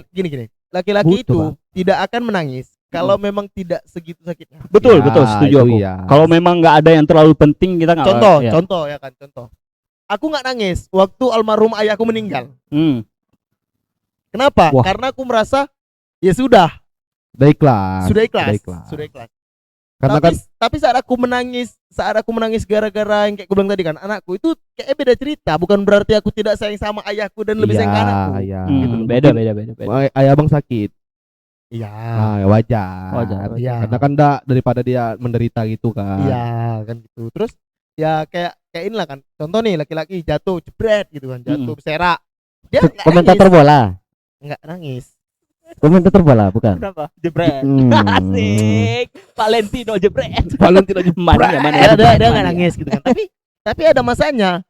gini. Laki-laki Butuh, itu Bang. tidak akan menangis kalau memang tidak segitu sakitnya. Betul, Ya, setuju itu aku. iya. Kalau memang nggak ada yang terlalu penting kita nggak. Contoh ya kan, contoh. Aku nggak nangis waktu almarhum ayahku meninggal. Kenapa? Wah. Karena aku merasa ya sudah Sudah ikhlas. ikhlas. Karena Tapi saat aku menangis gara-gara yang kayak gue bilang tadi kan, anakku itu kayak beda cerita. Bukan berarti aku tidak sayang sama ayahku dan lebih sayang ke anakku. Iya. Beda. Ayah abang sakit. Iya. Ya wajar. Iya. Karena kan daripada dia menderita gitu kan. Iya kan gitu. Terus ya kayak inilah kan. Contoh nih laki-laki jatuh jebret gitu kan, jatuh berserak. Dia nggak Komentator nangis. bola. Nggak nangis. Komentator bola bukan. Kenapa? Jebret. Asik. Valentino jebret. Valentino Mana ya mana? Dia nggak nangis gitu kan. Tapi ada masanya.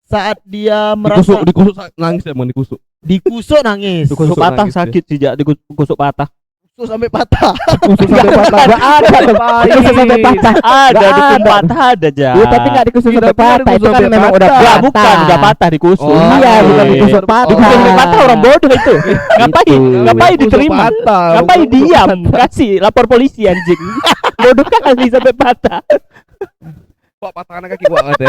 Saat dia merasa dikusuk nangis emang dikusuk. dikusuk nangis. Dikusuk patah nangis, sakit sih, Jak. Dikusuk patah. Dikusuk sampai patah. Dikusuk sampai patah. Enggak ada. Dikusuk sampai patah. Ada Nggak dikusuk ada. patah ada, Jak. Iya, tapi enggak dikusuk sampai Tidak benar patah. Itu dikusuk kan sampai memang udah patah. Enggak, patah. bukan udah patah dikusuk. Oh, Iya, bukan dikusuk patah. Dikusuk sampai patah orang bodoh itu. Ngapain Dikusuk diterima? patah. Ngapain diam? Kasih lapor polisi anjing. Bodoh kali sampai patah. Kok patah kaki gua ada.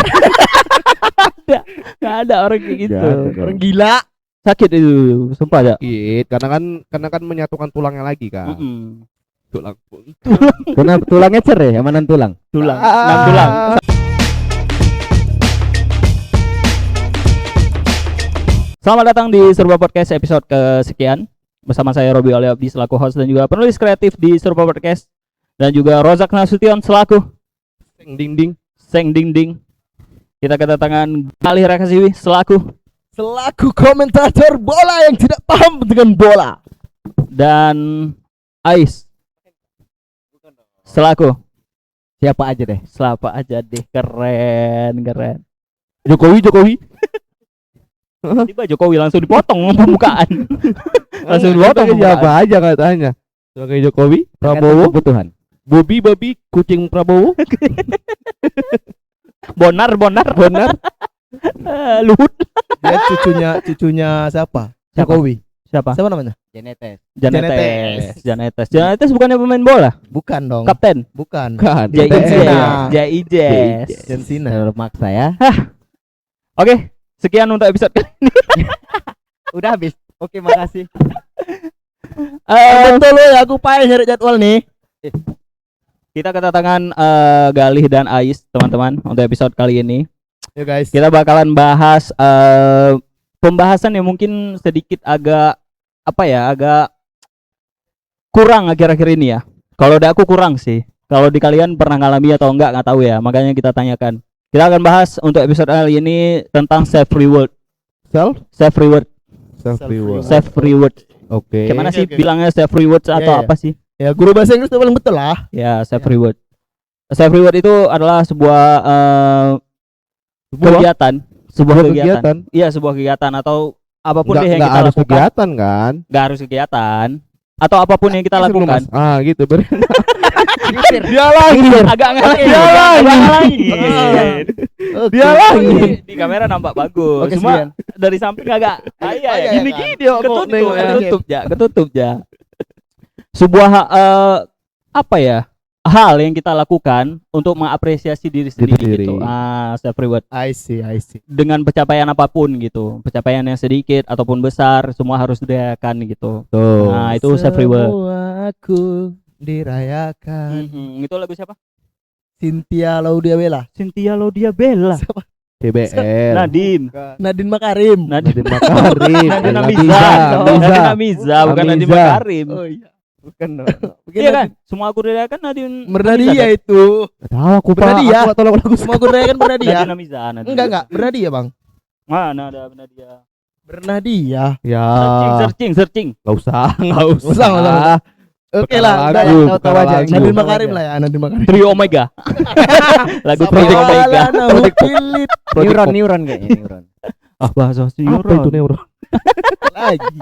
Nggak ada orang kayak gitu. Nggak ada. Orang gila. Sakit itu, sumpah ya. Sakit karena kan menyatukan tulangnya lagi kan. Tulang. Karena tulangnya cer ya, mana tulang? Tulang, 6 tulang. Selamat datang di Serba Podcast episode kesekian. Bersama saya Robi Oliabdi selaku host dan juga penulis kreatif di Serba Podcast, dan juga Rozak Nasution selaku Seng Ding. Kita kedatangan Galih Rakasiwi selaku komentator bola yang tidak paham dengan bola. dan Ais selaku Siapa aja deh. Selapa aja deh. Keren. Jokowi. Tiba Jokowi langsung dipotong pembukaan. Langsung dipotong Siapa pembukaan. aja katanya. Sebagai Jokowi, Tergantung Prabowo, kebutuhan. Babi, kucing Prabowo, Bonar. Luhut. Dia cucunya siapa? Jokowi. Siapa? Siapa namanya? Janetes bukannya pemain bola? Bukan dong. Kapten. Bukan. kan. Jaijes. Jensina. Terlalu maksa ya. Oke, sekian untuk episode kali ini. Udah habis. Oke, makasih. Eh, Betul loh ya, aku payah nyari jadwal nih. Kita kedatangan Galih dan Ais, teman-teman, untuk episode kali ini. Yuk guys. Kita bakalan bahas pembahasan yang mungkin sedikit agak agak kurang akhir-akhir ini ya. Kalau di aku kurang sih. Kalau di kalian pernah ngalami atau enggak tahu ya. Makanya kita tanyakan. Kita akan bahas untuk episode kali ini tentang self reward. Self reward. Oke. Gimana sih Oke. bilangnya self reward atau Iya. apa sih? Ya guru bahasa Inggris itu paling betul lah. Ya, self reward. Self reward itu adalah sebuah kegiatan, sebuah kegiatan. Iya, sebuah kegiatan atau apapun deh yang Nggak kita harus lakukan. kegiatan kan? Nggak harus kegiatan atau apapun yang kita Sebelum lakukan. Mas. Gitu. Dia lagi. Agak ngelangin. Dia lagi. Dia lagi. Di kamera nampak bagus. Oke, Cuma sekian. dari samping agak ya gini kan? dia Nengok ya. ketutup ya. Sebuah hal yang kita lakukan untuk mengapresiasi diri sendiri gitu. Self reward. I see. Dengan pencapaian apapun gitu. Pencapaian yang sedikit ataupun besar, semua harus dirayakan gitu. Tuh. Nah, itu self reward. Semua aku dirayakan. Itu lagu siapa? Cynthia Laudia Bella. Cynthia Laudia Bella. CBL. Nadine Makarim. Nadine Makarim. Nadine Amiza. Amiza, bukan Nadine Amiza. Makarim. Oh iya. Bukan dong. Iya kan? Semua aku dirayakan Nadine. Bernadia itu. Tahu aku Bernadia. Aku tahu lagu. Semua aku dirayakan Bernadia. Nadine Amiza. Enggak, Bernadia, Bang. Mana ada Nadia? Bernadia. Ya. Searching. Enggak usah. Usah. Oke lah, udah lagu, tahu perkara aja. lagu. Nadine Makarim lah ya, Nadine Makarim. Trio Omega. Lagu Trio Omega. Neuron kayaknya. Bahasa Apa itu neuron? Lagi.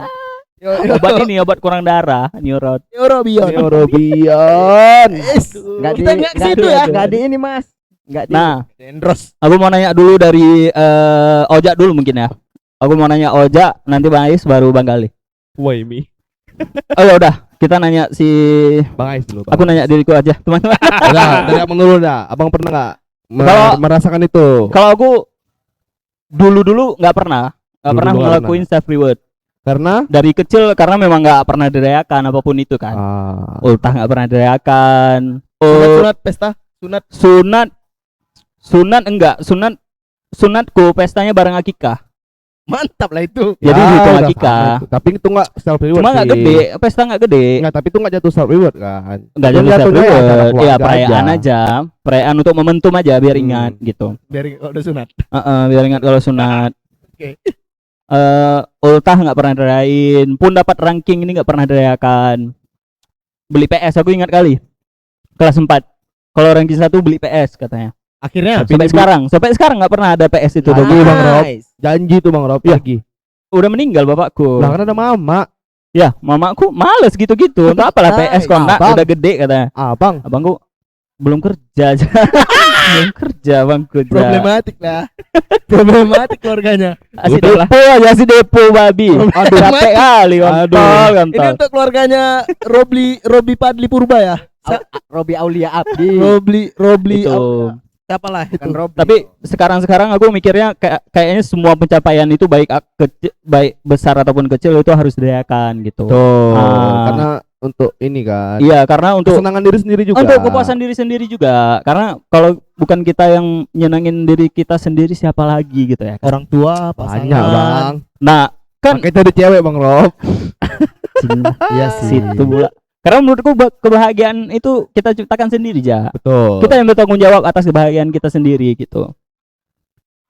Obat ini obat kurang darah, neuron. Eurobion. Eurobion. Enggak Kita nggak ke situ ya. Enggak di ini, Mas. Enggak di. Nah, Dendros. aku mau nanya dulu dari Oja dulu mungkin ya. Aku mau nanya Oja, nanti Bang Ais baru Bang Galih. Woi mi. Oh ya udah, kita nanya si Bang Ais dulu. aku nanya diriku aja, teman-teman. Udah, dari abang dulu dah. Abang pernah nggak Kalau- merasakan itu? Kalau aku dulu nggak pernah Dulu-dulu nggak ngelakuin self reward Karena dari kecil karena memang nggak pernah dirayakan apapun itu kan. Ultah nggak pernah dirayakan. Sunat pesta, sunat. Sunat enggak, sunatku pestanya bareng akikah. Mantap lah itu. Jadi ya, dihitung udah akikah. sama itu. Tapi itu nggak self reward. Cuma nggak gede, pesta nggak gede. Nggak, tapi itu nggak jatuh self reward kan? Nggak Itu jadi self jatuhnya ya acara reward. Iya, keluarga perayaan aja. Perayaan untuk momentum aja biar ingat gitu. Dari kalau udah sunat. Biar ingat kalau sunat. Oke. Ultah nggak pernah dirayain. Pun dapat ranking ini nggak pernah dirayakan. Beli PS aku ingat kali. Kelas 4. Kalau ranking 1 beli PS katanya. Akhirnya Sampai sekarang nggak pernah ada PS itu. Nah, Dogi. iya, Bang Rob. Nice. Janji tuh Bang Rob Iya. lagi. Udah meninggal bapakku. Lah kan ada mama. Ya, mamaku males gitu-gitu. Untuk apalah PS kok nak Abang. udah gede katanya. Abang. Abangku belum kerja aja. Belum kerja bangku. Problematik lah. Problematik keluarganya. Asli Udah lah. depo aja, asli depo babi. Aduh, capek kali kontol, Ini kontol. untuk keluarganya Robli Padli Purba ya. Robi Aulia Abdi. Robli Itu. siapa lah itu. Kan Robi. Tapi sekarang aku mikirnya kayaknya semua pencapaian itu baik besar ataupun kecil itu harus dirayakan gitu. Tuh. Ah. Karena untuk ini kan. Iya, karena untuk Kesenangan diri sendiri juga. untuk kepuasan diri sendiri juga. Karena kalau bukan kita yang nyenangin diri kita sendiri, siapa lagi gitu ya. Orang tua, pasangan. Banyak Bang. Nah, kan Makanya ada cewek Bang Rob. Iya sih. situ pula. Karena menurutku kebahagiaan itu kita ciptakan sendiri ja. Betul. Kita yang bertanggung jawab atas kebahagiaan kita sendiri gitu.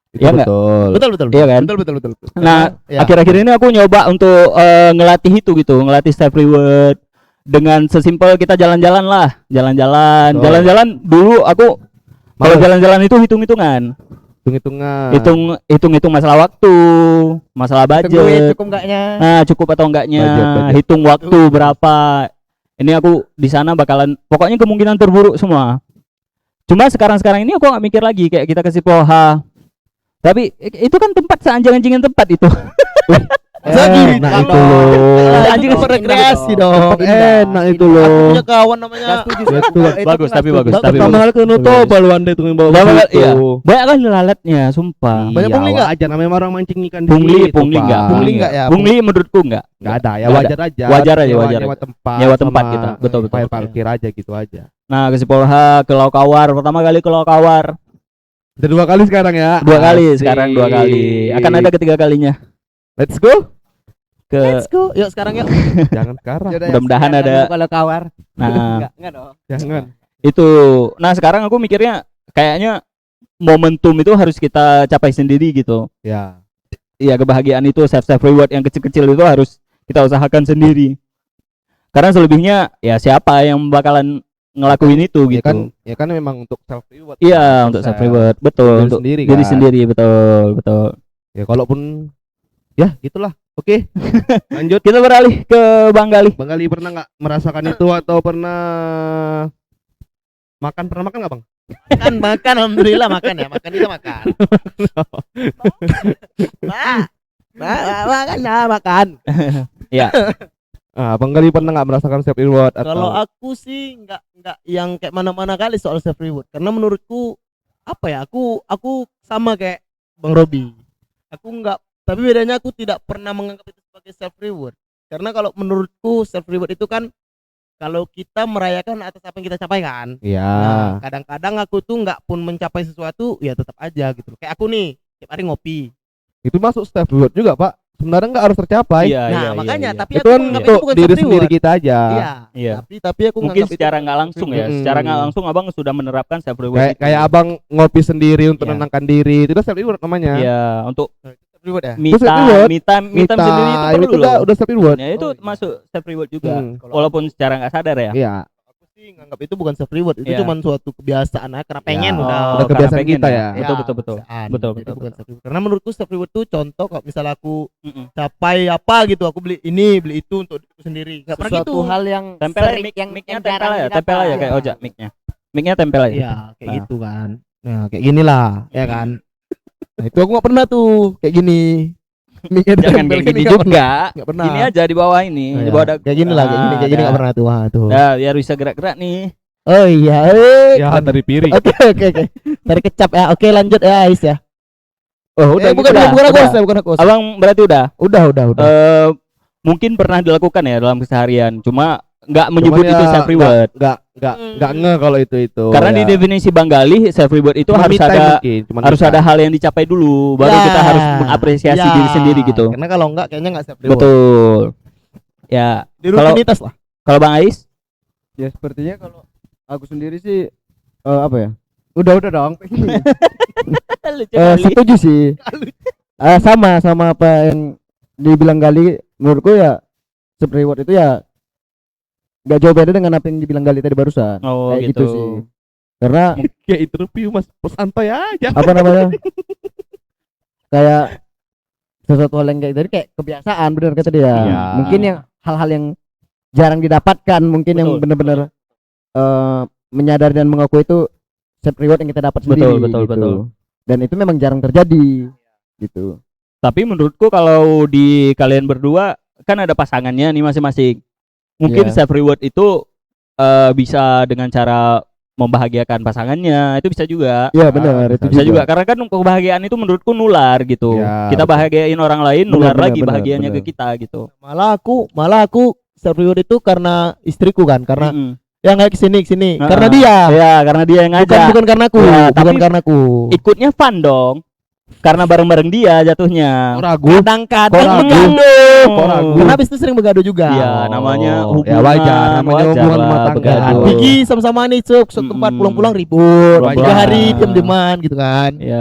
Itu Iya nggak? betul. Betul. Iya kan? Betul. Nah, Ya. akhir-akhir ini aku nyoba untuk ngelatih itu gitu, ngelatih self reward dengan sesimpel kita jalan-jalan lah, jalan-jalan, Oh. jalan-jalan dulu aku kalau Males. jalan-jalan itu hitung-hitungan, Hitung-hitungan. hitung masalah waktu, masalah Tunggu budget, cukup enggaknya. nah cukup atau enggaknya, Budget. hitung waktu berapa. Ini aku di sana bakalan, pokoknya kemungkinan terburuk semua. Cuma sekarang ini aku nggak mikir lagi kayak kita ke Sipoha. Tapi itu kan tempat seanjing-anjingin tempat itu. Jadi Enak kalau- itu loh. Anjing rekreasi dong. Enak itu loh. Aku punya kawan namanya Bagus, tapi bagus. Pertama kali ke Nuto baru anda itu bawa Pertama kali, situ. iya. Banyak kali lalatnya, sumpah. Banyak Iya, pungli nggak? wajar namanya orang mancing ikan di Pungli, situ, pungli Pak. nggak? Pungli nggak ya? Pungli menurutku enggak. Nggak ada ya, Nggak wajar aja. Wajar aja, Nyewa- wajar nyewa aja. tempat. Nyewa tempat sama kita. Betul. bayar parkir aja gitu aja. Nah, ke Sipoha, ke Laukawar, pertama kali ke Laukawar. Udah 2 kali sekarang ya. 2 kali, Asik. sekarang 2 kali. Akan ada ketiga kalinya. Let's go. Ke Let's go. Yuk sekarang yuk. Jangan sekarang. Yaudah, mudah-mudahan ada. Kalau kawar. Nah, Enggak dong. Jangan. itu. Nah, sekarang aku mikirnya kayaknya momentum itu harus kita capai sendiri gitu. Ya. Iya, kebahagiaan itu self reward yang kecil-kecil itu harus kita usahakan sendiri. Karena selebihnya ya siapa yang bakalan ngelakuin itu Ya gitu. kan, ya kan memang untuk self reward. Iya, untuk self reward, betul, Diri untuk sendiri diri kan. sendiri, betul, betul. Ya kalaupun ya gitulah. Oke. Lanjut. Kita beralih ke Bang Gali. Bang Gali pernah nggak merasakan itu atau pernah pernah makan nggak Bang? Makan alhamdulillah makan ya. Makan kita makan. Makan. Bang Gali pernah nggak merasakan self reward atau Kalau aku sih nggak yang kayak mana-mana kali soal self reward. Karena menurutku apa ya? Aku sama kayak Bang Robi. Aku nggak, tapi bedanya aku tidak pernah menganggap itu sebagai self reward. Karena kalau menurutku self reward itu kan kalau kita merayakan atas apa yang kita capai kan. Iya. Nah, kadang-kadang aku tuh nggak pun mencapai sesuatu, ya tetap aja gitu. Kayak aku nih, tiap hari ngopi. Itu masuk self reward juga Pak. Sebenarnya nggak harus tercapai. Nah, makanya tapi Itu aku kan menganggap untuk bukan diri self sendiri reward. kita aja. Iya. Tapi aku Mungkin nganggap secara itu nggak langsung ya, Mm-mm. secara nggak langsung abang sudah menerapkan self reward. Kayak abang ngopi sendiri untuk Iya. menenangkan diri, itu self reward namanya. Iya, untuk self reward ya. me Terus self reward, me time sendiri itu perlu itu loh. udah self reward. Ya, itu Oh, iya. masuk self reward juga. Hmm. Walaupun secara nggak sadar ya. Iya. Aku sih nganggap itu bukan self reward, itu Iya. cuma suatu kebiasaan aja karena pengen Ya. udah. Udah karena kebiasaan pengen kita ya. Betul, betul, betul. kebiasaan. Betul, Jadi betul, bukan betul. self reward. Karena menurutku self reward tuh contoh kalau misal aku Mm-mm. capai apa gitu, aku beli ini, beli itu untuk diriku sendiri. Enggak pernah gitu. Suatu hal yang Tempel sering, mic-nya yang tempel jarang aja, didapat. tempel aja kayak Iya. ojek mic-nya. Mic-nya tempel aja. Iya, kayak Ah. gitu kan. Nah, kayak ginilah, ya kan. Nah, itu aku nggak pernah tuh kayak gini. Mic-nya Jangan ditempel kayak gini gini nggak juga. Nggak pernah. Ini aja di bawah ini, Oh, di iya. bawah dagu. Kayak gini lah, kayak gini Nah, nggak pernah tuh. Wah, tuh. Nah, biar bisa gerak-gerak nih. Oh iya, Ya keren. dari piring. Oke oke oke. Tarik kecap ya. Oke lanjut ya Ais ya. Oh, udah Bukan gitu. bukan Udah. aku, bukan aku. Abang berarti udah. Udah. Mungkin pernah dilakukan ya dalam keseharian, cuma nggak menyebut Cuman itu ya self reward. Nggak nge kalau itu. Karena di ya. definisi Bang Gali self reward itu Cuman harus me time ada mungkin, cuman harus me time. ada hal yang dicapai dulu, baru Ya. kita harus mengapresiasi Ya, diri sendiri gitu. Karena kalau enggak kayaknya enggak self reward. Betul. Ya, Di Kalau- rutinitas lah. kalau Bang Ais, Ya sepertinya kalau aku sendiri sih apa ya? Udah dong. Setuju sih. Sama apa yang dibilang Gali, menurutku ya self reward itu ya nggak jauh beda dengan apa yang dibilang Gali tadi barusan. oh Kayak gitu. sih. Karena Kayak interview Mas, santai aja. apa namanya? Kayak sesuatu hal yang kayak tadi kayak kebiasaan, benar kata dia. Iya. Mungkin yang hal-hal yang jarang didapatkan, mungkin yang Betul, benar-benar menyadari dan mengakui itu self reward yang kita dapat sendiri. Betul. Dan itu memang jarang terjadi gitu. Tapi menurutku kalau di kalian berdua kan ada pasangannya nih masing-masing. Mungkin Iya. self reward itu bisa dengan cara membahagiakan pasangannya, itu bisa juga. Iya benar, itu Bisa juga karena kan kebahagiaan itu menurutku nular gitu. Ya, Kita betul. bahagiain orang lain, Benar, nular benar, lagi benar, bahagianya benar. ke kita gitu. Malah aku self reward itu karena istriku kan, karena Mm-mm. yang kayak kesini Nah, karena dia. Ya, karena dia yang ngajak. Bukan karena aku, Ya, bukan tapi karena aku. Ikutnya fun dong. Karena bareng-bareng dia jatuhnya. Kok ragu? Kadang-kadang Kok ragu? mengandung. Kok ragu? Karena habis itu sering begaduh juga. Iya, namanya Oh, hubungan. ya wajar, namanya wajar hubungan lah, rumah tangga. begaduh. Pergi sama-sama nih cuk, suatu tempat Mm-mm. pulang-pulang ribut, Wajar. 3 hari diam-diaman gitu kan. Ya,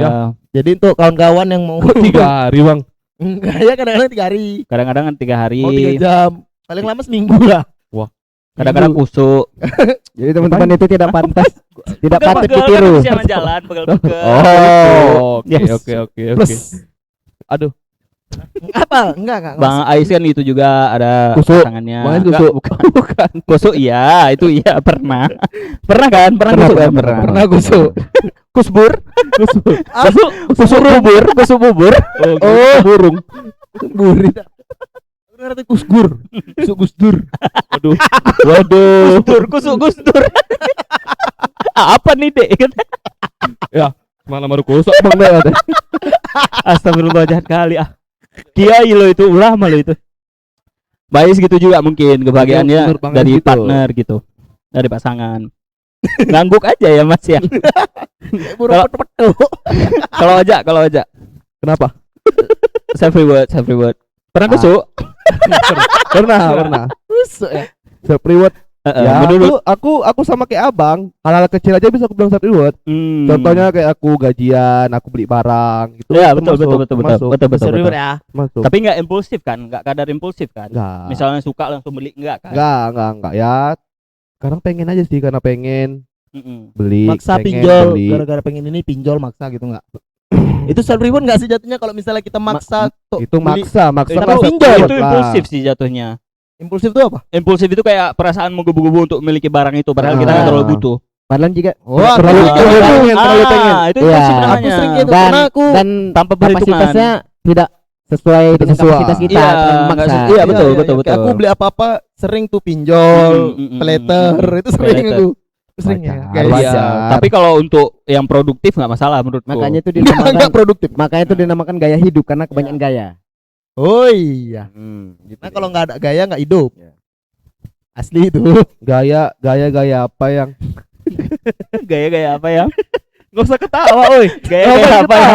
Jadi untuk kawan-kawan yang mau 3 hari Bang. enggak ya kadang-kadang 3 hari, kadang-kadang kan 3 hari. mau 3 jam, paling lama seminggu lah. Kadang-kadang kusuk. Jadi teman-teman itu tidak pantas, tidak patut Pegel-pegel ditiru. kan jalan-jalan pegel-pegel. Oh, Yes. oke. Plus Aduh, apa? Enggak. Bang Ais kan itu juga ada Kusuk. pasangannya. Bang Ais Enggak, kusuk. bukan. Kusuk iya, itu iya pernah. Pernah kan? Pernah kusuk kan? Pernah kusuk. Kusbur. Kusuk bubur, kusuk bubur. Oh, burung. Gurit. Aku ngerti kusgur. Kusuk gusdur. Aduh, Waduh. Kusuk gusdur. Apa nih, Dek? mana baru kusuk Bang Dek. Astagfirullah, jahat kali ah. Kiai lo itu, ulama lo itu. Bais gitu juga mungkin kebahagiaannya Menurut Bang dari Ais gitu. partner gitu. Dari pasangan. Ngangguk aja ya Mas ya. Burung Kalau- petu. Kalau aja. Kenapa? Self reward. Pernah Ah. kusuk? Pernah. Kusuk ya. Self reward. Ya, menurut aku sama kayak Abang. Hal-hal kecil aja bisa aku bilang self reward. Contohnya kayak aku gajian, aku beli barang gitu. ya betul termasuk, termasuk. Self reward ya. Masuk. Tapi nggak impulsif kan? Nggak kadar impulsif kan? Enggak. Misalnya suka langsung beli enggak kan? Enggak. Ya, sekarang pengen aja sih karena pengen Mm-mm. beli. Maksa pengen pinjol beli. gara-gara pengen ini pinjol maksa gitu enggak? Itu self reward enggak sih jatuhnya kalau misalnya kita maksa tuh Itu beli- maksa Tapi nggak self pinjol. reward Itu lah. impulsif sih jatuhnya. impulsif itu apa? Impulsif itu kayak perasaan menggebu-gebu untuk memiliki barang itu padahal kita nggak Ah. terlalu butuh. Padahal jika Wah, terlalu aku- pengen, terlalu pengen. Itu Iya. impulsif Aku namanya. sering gitu dan karena aku dan Tanpa perhitungan. kapasitasnya tidak sesuai dengan sesuai. kapasitas kita. Iya, terlalu nggak memaksa. sesuai. Iya, betul. Kayak aku beli apa-apa sering tuh pinjol, peleter, itu sering Peleter. aku. Sering ya. Wajar, Guys. Iya. wajar. Tapi kalau untuk yang produktif nggak masalah menurutku. Makanya itu Enggak dinamakan produktif. makanya itu dinamakan gaya hidup karena kebanyakan gaya. Oh iya. Gitu Nah kalau nggak ada gaya nggak hidup. Ya. Asli itu. Gaya apa yang gaya-gaya apa ya? nggak usah ketawa, oi. Gaya-gaya apa ya?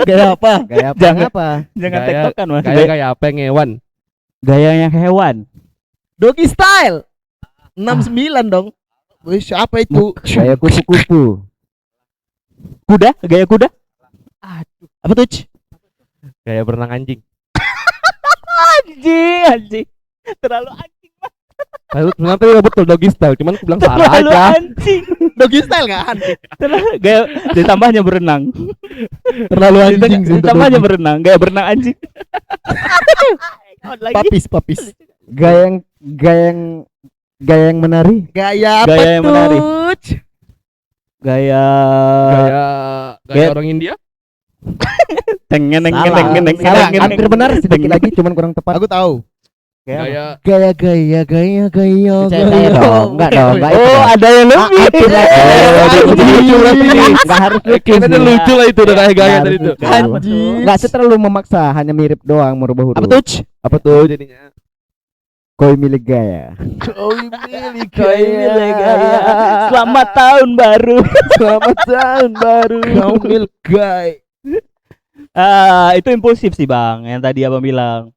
Gaya apa? Gaya apa? Jangan. apa? Jangan Gaya- tektokan Mas. Gaya apa yang hewan? Gaya yang hewan. Doggy style. 69 dong. Wih, siapa itu? Gaya kupu-kupu. Kuda, gaya kuda. Apa tuh? Ci? Gaya berenang anjing. Anjing. Terlalu anjing. Lalu sebenarnya betul doggy style, cuman aku bilang salah Terlalu aja. anjing. Doggy style kan? Terlalu gaya ditambahnya berenang. Terlalu anjing sih. untuk Ditambahnya doggy. berenang, gaya berenang anjing. Lagi. Papis. Gaya yang menari. Gaya apa Gaya yang tuh? menarik. Gaya Gaya orang India. Salah, hampir benar sedikit lagi cuman kurang tepat. Aku tahu. Kayak Gaya Saya dong. Enggak dong, enggak itu. Oh, ada yang lebih. Hampir lagi. lucu berarti nih. Enggak harus lucu. Kayaknya sih. lucu lah itu udah kayak gaya tadi itu. Anjing. Enggak terlalu memaksa, hanya mirip doang merubah huruf. Apa tuh? Apa tuh jadinya? Koi milik gaya. Kau milik Gaya. Selamat tahun baru. Selamat tahun baru. Kau milik gaya. Itu impulsif sih Bang, yang tadi Abang bilang.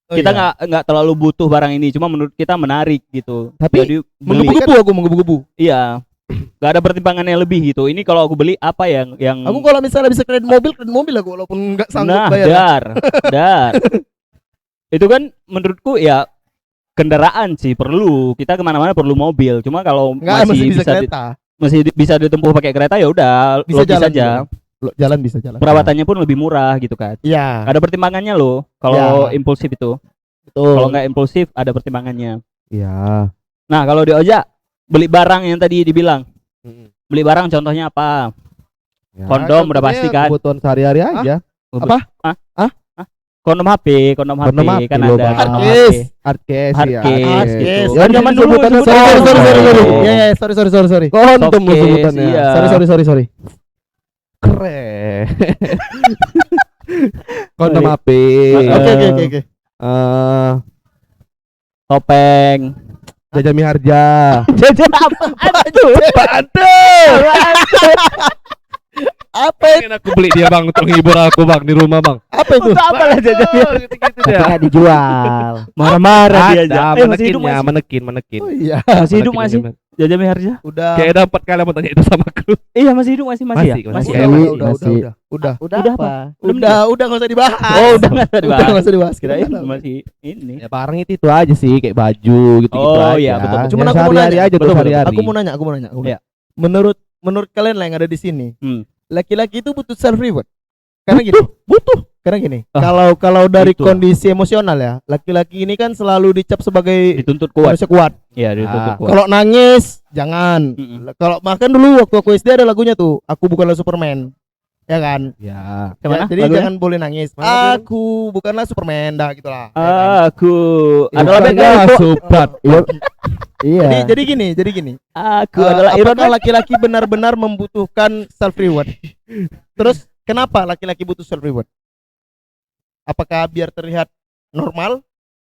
Kita nggak terlalu butuh barang ini, cuma menurut kita menarik gitu. Tapi jadi beli. menggebu-gebu. Iya. Gak ada pertimbangan yang lebih gitu. Ini kalau aku beli apa yang Aku kalau misalnya bisa kredit mobil aku walaupun nggak sanggup nah, bayar. dar. Itu kan menurutku ya kendaraan sih perlu. Kita kemana-mana perlu mobil. Cuma kalau Nggak, masih bisa bisa kereta. bisa ditempuh pakai kereta ya udah Bisa logis jalan saja. Jalan bisa jalan. Perawatannya pun lebih murah gitu kan. Iya. Ada pertimbangannya loh. Kalau Ya. impulsif itu. Betul. Kalau nggak impulsif ada pertimbangannya. Iya. Nah kalau di Oja beli barang yang tadi dibilang. Beli barang contohnya apa? Ya, Kondom udah contohnya pasti kan? Kebutuhan sehari-hari aja. Apa? Kondom HP kan Kondom HP ada. lo, Bang. Kondom Hardcase. HP. Hardcase ya. Hardcase. Ya, Zaman jadi dulu sebutannya sebutannya Sorry. Oh. Ya, sorry. Kondom Softcase, sebutannya. iya. Sorry. Keren. Kondom HP. Oke. Topeng. Jajami harja. Jajan apa? Aduh. Apa itu? Pengen aku beli dia bang untuk hibur aku bang di rumah bang. Apa itu? Untuk apa lah jajannya? Gitu-gitu Tapi dia. nggak dijual. Marah-marah dia aja. Ada Masih hidup menekinnya, masih. menekin. Oh iya. Masih hidup masih. Jajan harja. Udah. Kayak dapat kali mau tanya itu sama aku. Iya masih hidup masih Masih, ya? masih. Masih. Kayak Udah. Udah apa? Udah nggak usah dibahas. Oh, udah enggak ada. Udah nggak usah dibahas. Kirain Udah. masih ini. Ya barang itu aja sih kayak baju gitu-gitu Oh, aja. iya, betul. Cuman Yang aku mau sehari-hari nanya. aja tuh Betul, sehari-hari. Aku mau nanya. Iya. Menurut kalian lah yang ada di sini, laki-laki itu butuh self reward. Karena gini, Karena gini, kalau dari Betul. kondisi emosional ya, laki-laki ini kan selalu dicap sebagai Dituntut kuat. manusia kuat. Iya, dituntut kuat. Kalau nangis jangan. Mm-mm. Kalau makan dulu waktu aku SD ada lagunya tuh, aku bukanlah Superman. Ya kan? Ya. Kemana? Ya, jadi lagunya? jangan boleh nangis. Mana Aku bukanlah Superman dah gitulah. Ya kan? Aku adalah Bukannya Batman. Suprat. Iya. Jadi gini. Aku adalah Iron apakah Man. laki-laki benar-benar membutuhkan self reward? Terus kenapa laki-laki butuh self reward? Apakah biar terlihat normal,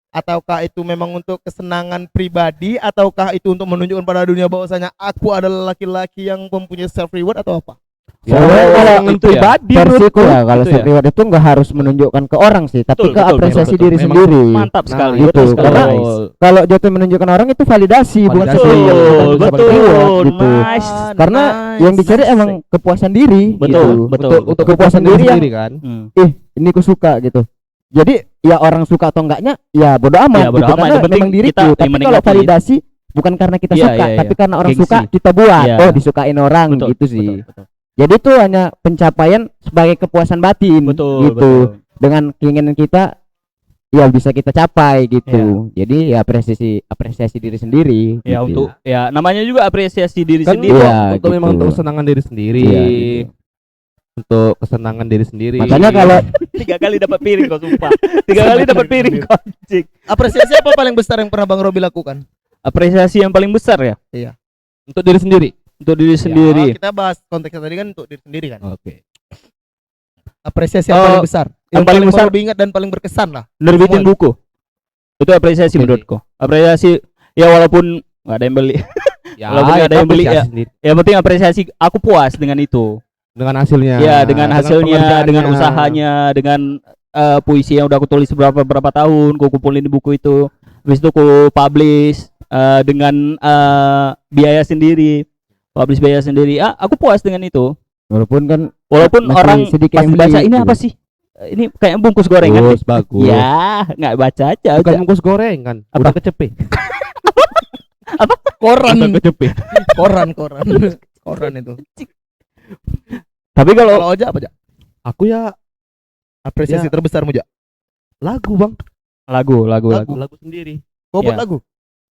ataukah itu memang untuk kesenangan pribadi, ataukah itu untuk menunjukkan pada dunia bahwasanya aku adalah laki-laki yang mempunyai self reward atau apa? Soalnya kalau itu ya. pribadi menurutku ya, kalau Itu self ya. reward itu nggak harus menunjukkan ke orang sih, tapi Betul, ke betul, apresiasi betul, diri betul. sendiri. Mantap sekali. Nah, betul itu. sekali. Karena Nice. kalau jatuh menunjukkan orang itu validasi, bukan Validasi. sesuatu yang Betul, bisa betul, reward, gitu. nice. Karena yang dicari emang kepuasan diri. Betul, gitu. betul. Untuk kepuasan diri yang kan. ini ku suka gitu. Jadi ya orang suka atau enggaknya ya bodo amat, Ya, bodo gitu, amat. karena Yang penting memang diriku. kita yang Tapi kalau menikmati. validasi bukan karena kita Iya, suka, iya, tapi iya. karena orang Gengsi. suka kita buat. Iya. Oh, disukain orang Betul, gitu sih. betul. Jadi itu hanya pencapaian sebagai kepuasan batin Betul, gitu. betul. Dengan keinginan kita ya bisa kita capai gitu. Jadi ya apresiasi diri sendiri. Ya gitu. untuk ya namanya juga apresiasi diri Kan sendiri. Iya, untuk memang gitu. untuk kesenangan diri sendiri. Iya, gitu. Untuk kesenangan diri sendiri. Makanya kalau 3 kali dapat piring kau sumpah. 3 kali dapat piring kau anjing. Apresiasi apa paling besar yang pernah Bang Robi lakukan? Apresiasi yang paling besar ya untuk diri sendiri. untuk diri sendiri. Oh, kita bahas konteksnya tadi kan untuk diri sendiri kan. Oke. Apresiasi yang paling besar, yang paling besar- Bang Robi ingat dan paling berkesan lah. Nerbitin Semua. buku. Itu apresiasi Oke. menurutku. Apresiasi ya walaupun nggak ada yang beli. Ya, Walaupun nggak ada yang beli, apresiasi ya. sendiri. Yang penting apresiasi aku puas dengan itu. Dengan hasilnya. Ya, dengan hasilnya, pengerjaannya. dengan usahanya, dengan puisi yang udah aku tulis berapa tahun, aku kumpulin di buku itu. Habis itu aku publish dengan biaya sendiri. Publish biaya sendiri. Aku puas dengan itu. walaupun kan Walaupun masih orang sedikit pas yang baca beli, ini gitu. apa sih? Ini kayak bungkus gorengan. Bagus, bagus. Ya, nggak baca aja. Bukan bungkus gorengan, Apa? udah kecepe. Koran, Udah kecepe. koran itu. Tapi kalau Kalau Oja apa aja? Aku ya Apresiasi Ya. terbesarmu Oja? lagu, Bang. lagu Lagu sendiri. Kau buat Ya. lagu?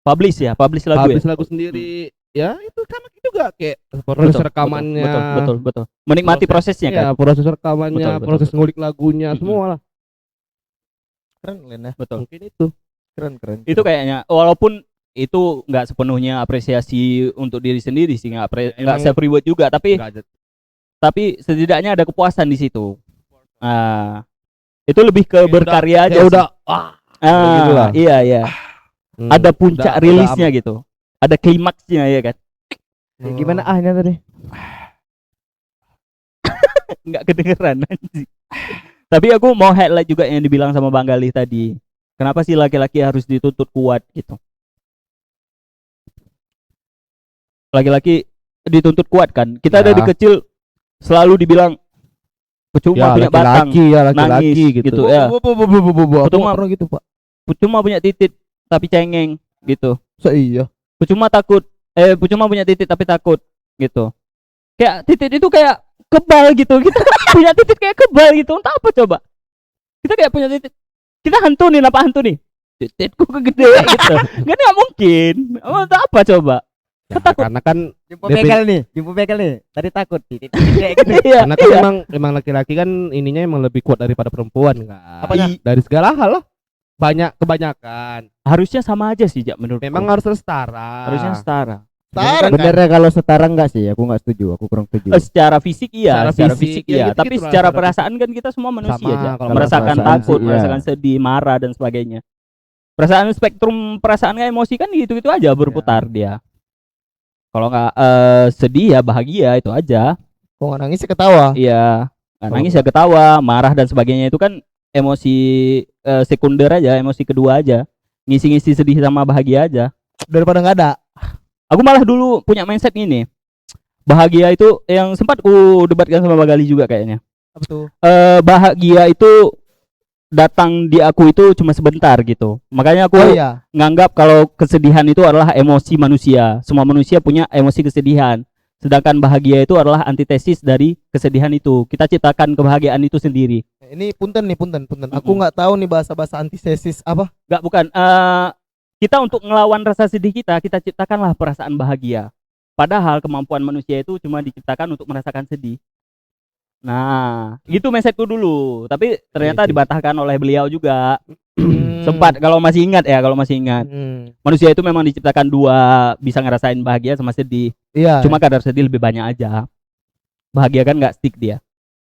publish lagu Habis ya. lagu sendiri. ya itu sama juga kayak proses rekamannya, betul. Menikmati prosesnya kan. ya proses rekamannya, Betul. proses ngulik lagunya, Mm-mm. semua lah. Keren Len ya. Betul. Mungkin itu. Keren. Itu kayaknya walaupun itu nggak sepenuhnya apresiasi untuk diri sendiri sih, nggak Emang- self reward juga, tapi Nggak ada- setidaknya ada kepuasan di situ. Nah, itu lebih ke Ya berkarya aja. ya sih. udah gitu lah. Iya. Ada puncak udah rilisnya gitu. Ada klimaksnya ya kan. Gimana ahnya tadi? Nggak kedengeran anjing. Tapi aku mau highlight juga yang dibilang sama Bang Galih tadi. Kenapa sih laki-laki harus dituntut kuat gitu? Laki-laki dituntut kuat kan. Kita Ya. dari kecil selalu dibilang percuma punya batang, laki-laki ya laki-laki nangis gitu. gitu ya. Aku Betul, nggak Mak. pernah gitu Pak. Percuma punya titik tapi cengeng gitu. Iya. Percuma percuma punya titik tapi takut gitu. Kayak titik itu kayak kebal gitu. Kita punya titik kayak kebal gitu. Entah apa coba. Kita kayak punya titik. Kita hantu nih, apa hantu nih? Titikku kegede gitu. Nggak mungkin. Entah apa coba. Ya, karena kan Jumpa begal nih. Tadi takut titik Iya. karena kan emang laki-laki kan ininya emang lebih kuat daripada perempuan kan. Apanya? Dari segala hal lah. Kebanyakan. Harusnya sama aja sih, Jak, menurut. Memang harus setara. harusnya setara. Setara kan? Benernya kalau setara enggak sih? Aku enggak setuju. Aku kurang setuju. Secara fisik iya, Secara secara fisik fisik, ya iya, gitu tapi gitu lah, secara secara perasaan kan kita semua manusia Sama, aja. kalau Merasakan perasaan takut, sih, iya. merasakan sedih, marah dan sebagainya. Perasaan spektrum perasaan kayak emosi kan gitu-gitu aja berputar dia. Kalau nggak sedih ya bahagia itu aja. Kok nggak nangis sih ketawa. Iya. Nangis ya ketawa, marah dan sebagainya itu kan emosi sekunder aja, emosi kedua aja. Ngisi-ngisi sedih sama bahagia aja. Daripada nggak ada. Aku malah dulu punya mindset ini. Bahagia itu yang sempat ku debatkan sama Bang Gali juga kayaknya. Apa tuh? Bahagia itu datang di aku itu cuma sebentar gitu. Makanya aku Oh iya. nganggap kalau kesedihan itu adalah emosi manusia. Semua manusia punya emosi kesedihan. Sedangkan bahagia itu adalah antitesis dari kesedihan itu. Kita ciptakan kebahagiaan itu sendiri. Ini punten. Aku nggak tahu nih bahasa antitesis apa. Enggak, bukan. Kita untuk ngelawan rasa sedih kita ciptakanlah perasaan bahagia. Padahal kemampuan manusia itu cuma diciptakan untuk merasakan sedih. Nah, gitu mindsetku dulu. Tapi ternyata Iya sih. dibantahkan oleh beliau juga. Sempat kalau masih ingat. Manusia itu memang diciptakan dua, bisa ngerasain bahagia sama sedih. Iya. Cuma kadar sedih lebih banyak aja. Bahagia kan nggak stick dia.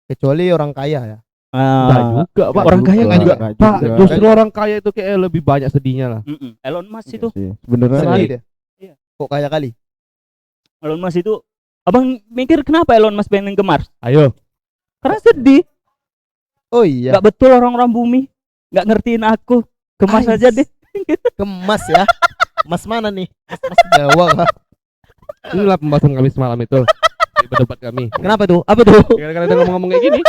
kecuali orang kaya ya. Enggak juga, Pak. orang kaya nggak juga. Pak, justru orang kaya itu kayak lebih banyak sedihnya lah. Elon Musk itu, Sebenarnya Sedih Sekali. dia. Iya. Kok kaya kali? Elon Musk itu, abang mikir kenapa Elon Musk pengen ke Mars? Ayo. Karena sedih. Oh iya. Nggak betul orang-orang bumi, nggak ngertiin aku. Ke Mars Ais. aja deh. Kemas ya. Mas mana nih? Mas Jawa kah? Inilah pembahasan kami semalam itu. Di berdebat kami. Kenapa tuh? Apa tuh? Gara-gara dia ngomong-ngomong kayak gini.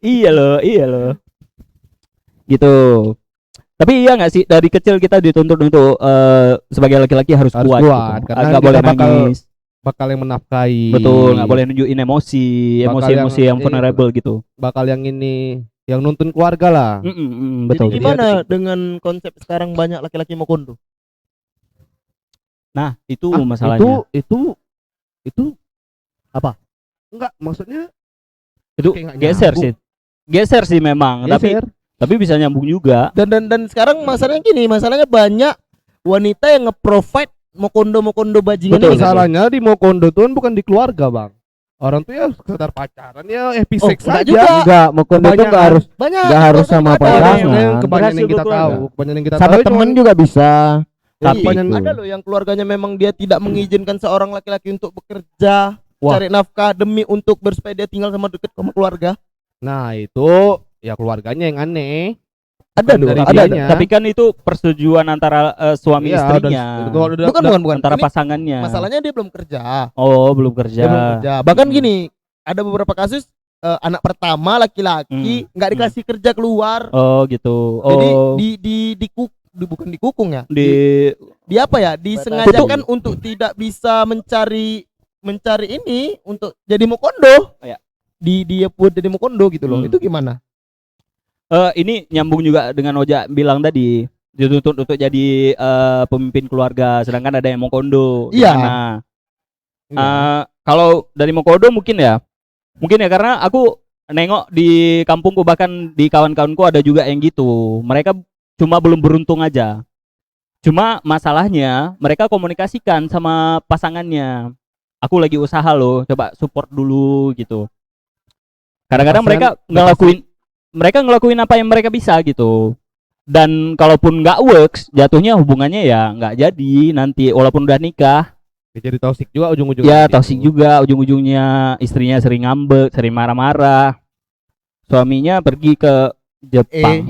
Iya loh. Gitu. Tapi iya nggak sih, dari kecil kita dituntut untuk sebagai laki-laki harus Harus kuat, kuat, gitu. karena Nggak boleh kita bakal- nangis. Bakal yang menafkahi. Betul, nggak boleh nunjukin emosi, Bakal emosi-emosi yang yang- vulnerable gitu. Bakal yang ini, yang nuntun keluarga lah. Betul. Jadi gimana dengan konsep sekarang banyak laki-laki mau kondo? Nah, itu Ah, masalahnya. Itu Apa? enggak, maksudnya Itu kayak nggak geser nyambung. sih. Geser sih memang, geser. tapi bisa nyambung juga. Dan sekarang masalahnya gini, masalahnya banyak wanita yang nge-provide mau kondo bajingan Betul, ini. Masalahnya di Mokondo tuh kan bukan di keluarga, Bang. Orang tuh ya sekedar pacaran ya happy Oh, sex enggak aja. juga. enggak mau kondo tuh Kebanyakan. enggak harus Banyak. Nggak harus Bahkan sama ada pasangan. yang- Kebanyakan Berhasil yang kita berkeluarga. tahu, kebanyakan yang kita sama tahu temen cuma- juga bisa. Tapi Kebanyakan- ada loh yang keluarganya memang dia tidak mengizinkan seorang laki-laki untuk bekerja, Wah. cari nafkah demi untuk bersupaya dia tinggal sama dekat sama keluarga. Nah, itu ya keluarganya yang aneh. Ada Bukan loh, dari ada. dianya. Tapi kan itu persetujuan antara suami Iya, istrinya, Bukan. antara Ini pasangannya. masalahnya dia belum kerja. Oh, belum kerja. Dia belum kerja. Bahkan Hmm. gini, ada beberapa kasus anak pertama laki-laki nggak dikasih kerja keluar. Oh, gitu. Oh, Jadi bukan dikukung ya. di Di apa ya? Disengajakan untuk tidak bisa mencari ini untuk jadi mokondo. Iya. Dia buat jadi mokondo gitu loh. Hmm. Itu gimana? ini nyambung juga dengan Oja bilang tadi. dituntut untuk jadi pemimpin keluarga, sedangkan ada yang mau kondo. Iya. Gimana? Kalau dari Mokodo mungkin ya karena aku nengok di kampungku, bahkan di kawan-kawanku ada juga yang gitu. Mereka cuma belum beruntung aja. Cuma masalahnya mereka komunikasikan sama pasangannya. Aku lagi usaha loh, coba support dulu gitu. Kadang-kadang mereka ngelakuin apa yang mereka bisa gitu. Dan kalaupun nggak works, jatuhnya hubungannya ya nggak jadi nanti walaupun udah nikah. Jadi toksik juga ujung-ujungnya. Ya gitu. toksik juga ujung-ujungnya, istrinya sering ngambek, sering marah-marah. Suaminya pergi ke Jepang.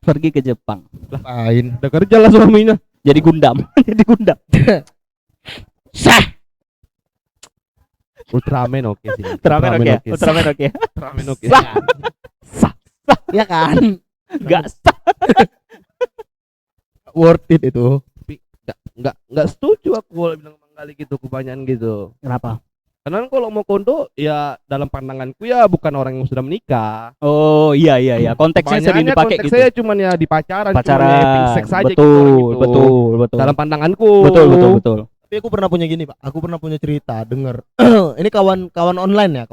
Pergi ke Jepang. Lain. Udah kerja lah suaminya. Jadi Gundam. Jadi Gundam. Ultraman oke sih. Ultraman oke. sih. Ultraman oke. Ultraman oke. Ya kan? Enggak sah. Worth it itu. Tapi enggak setuju aku kalau bilang Bang Gali gitu, kebanyakan gitu. Kenapa? Karena kalau mau kondo ya dalam pandanganku ya bukan orang yang sudah menikah. Oh iya. Konteksnya sering Kebanyakan dipakai gitu. konteksnya cuman ya di pacaran, Pacaran. cuman ya seks aja Betul, gitu, orang gitu. betul. Dalam pandanganku. Betul. Tapi aku pernah punya gini, Pak. Aku pernah punya cerita, denger. Ini kawan online ya.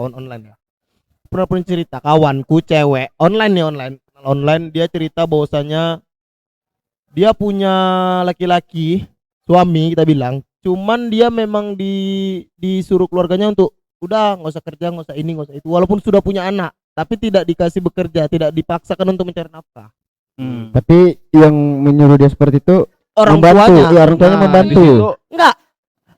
Pernah punya cerita kawanku cewek, online. Kenal online, dia cerita bahwasanya dia punya laki-laki, suami kita bilang. Cuman dia memang disuruh keluarganya untuk udah nggak usah kerja, nggak usah ini, nggak usah itu. Walaupun sudah punya anak, tapi tidak dikasih bekerja, tidak dipaksakan untuk mencari nafkah. Tapi yang menyuruh dia seperti itu Orang membantu, tuanya, ya, orang tuanya Nah, membantu. di situ enggak.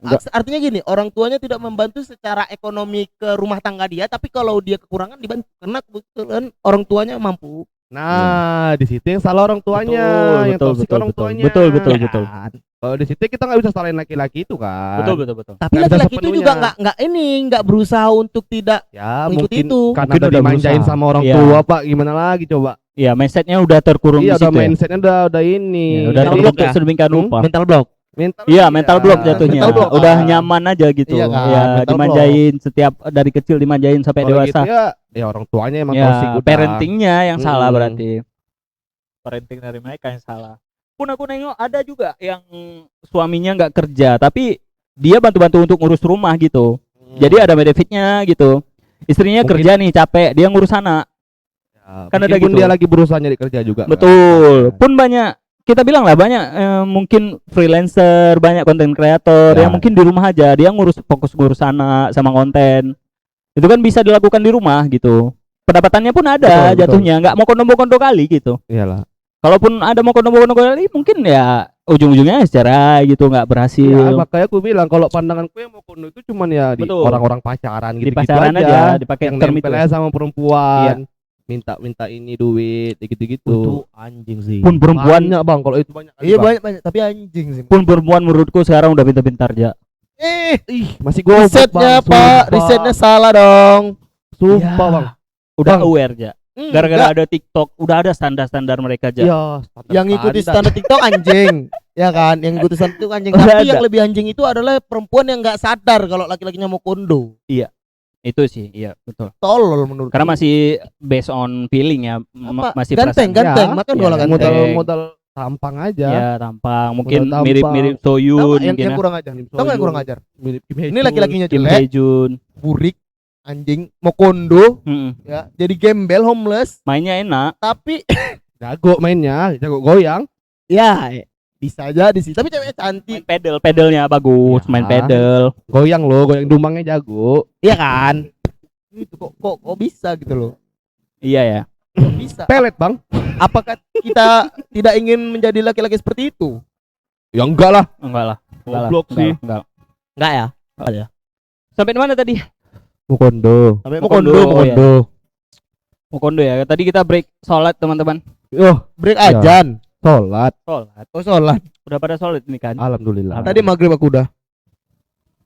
Enggak. Artinya gini, orang tuanya tidak membantu secara ekonomi ke rumah tangga dia, tapi kalau dia kekurangan dibantu karena kebetulan orang tuanya mampu. Nah, di situ yang salah orang tuanya, yang toksik orang tuanya. Betul. Kan? Kalau di situ kita nggak bisa salahin laki-laki itu kan. Betul. Tapi Nggak bisa laki-laki itu sepenuhnya. juga nggak berusaha untuk tidak Ya mengikuti mungkin itu. karena Mungkin udah udah dimanjain berusaha. sama orang Iya. tua Pak, gimana lagi coba? Iya, mindsetnya udah terkurung Iya, di udah situ. mindsetnya udah ini. Ya, udah Mental terbentuk block ya? sedemikian rupa. mental block. Iya, mental block jatuhnya. Mental block, Udah kan? nyaman aja gitu. Iya kan, Ya, mental dimanjain setiap dari kecil dimanjain sampai Kalau dewasa. gitu ya orang tuanya emang Ya, toksik udah. parentingnya yang salah Hmm. berarti. Parenting dari mereka yang salah. Pun aku nengok ada juga yang suaminya nggak kerja, tapi dia bantu-bantu untuk ngurus rumah gitu. Jadi ada benefitnya gitu. Istrinya Mungkin- kerja nih capek, dia ngurus anak. Ya, Kan ada meskipun gitu. dia lagi berusaha nyari kerja juga. Betul. Kan? Pun banyak kita bilang lah banyak mungkin freelancer, banyak konten kreator Ya. yang mungkin di rumah aja dia fokus ngurus anak sama konten. Itu kan bisa dilakukan di rumah gitu. Pendapatannya pun ada Betul, jatuhnya, nggak mau kondo kali gitu. Iyalah. Kalaupun ada mau kondo kali mungkin ya ujung-ujungnya secara gitu nggak berhasil. Ya, makanya aku bilang kalau pandanganku yang mau kondo itu cuman ya di Betul. orang-orang pacaran Di gitu-gitu pacaran aja, dipakai yang term itu. nempel aja sama perempuan. Minta ini duit gitu-gitu. Itu anjing sih. Pun perempuan, Banyak Bang, kalau itu banyak. Iya banyak, tapi anjing sih. pun perempuan menurutku sekarang udah pintar-pintar ya. Ih, masih goblok Risetnya Bang, Pak, sumpah. risetnya salah dong. Sumpah Ya. Bang. Udah Bang. aware ya. Gara-gara ada TikTok, udah ada standar-standar mereka aja. Iya, Yang ngikuti standar TikTok anjing. Ya kan, yang ngikuti standar TikTok anjing. Udah Tapi ada. yang lebih anjing itu adalah perempuan yang nggak sadar kalau laki-lakinya mau kondo. Itu sih, iya betul. Tolol menurut. Karena masih based on feeling ya, masih ganteng, perasaan. ganteng, Ya, makan ya, bola ganteng. ganteng. modal tampang aja. Ya tampang, mungkin Modal tampang. mirip-mirip Tahu Soyun nggak yang, mungkin yang ya. kurang ajar? Tahu nggak yang kurang ajar? Mirip Kim Ini Hye-jun. laki-lakinya Kim jelek, Hye-jun. burik, anjing, mau kondo, Mm-mm. ya, jadi gembel, homeless, Mainnya enak. tapi jago mainnya, jago goyang. ya bisa jadi sih. Tapi ceweknya cantik, Main pedalnya bagus, Ya. main pedal. Goyang loh, goyang dumangnya jago. iya kan? Itu kok bisa gitu loh? Iya ya. Kok bisa? Pelet, Bang. Apakah kita tidak ingin menjadi laki-laki seperti itu? Ya enggak lah. Enggak lah. Goblok sih. Enggak. Enggak ya? Sampai di mana tadi? Mukondo. Sampai Mau mau kondo, kondo, mau ya. kondo. Mau kondo ya. Tadi kita break sholat teman-teman. Yo, Break Ya. ajan. sholat. Sholat. Oh sholat. Udah pada sholat ini kan? Alhamdulillah. Tadi maghrib aku udah.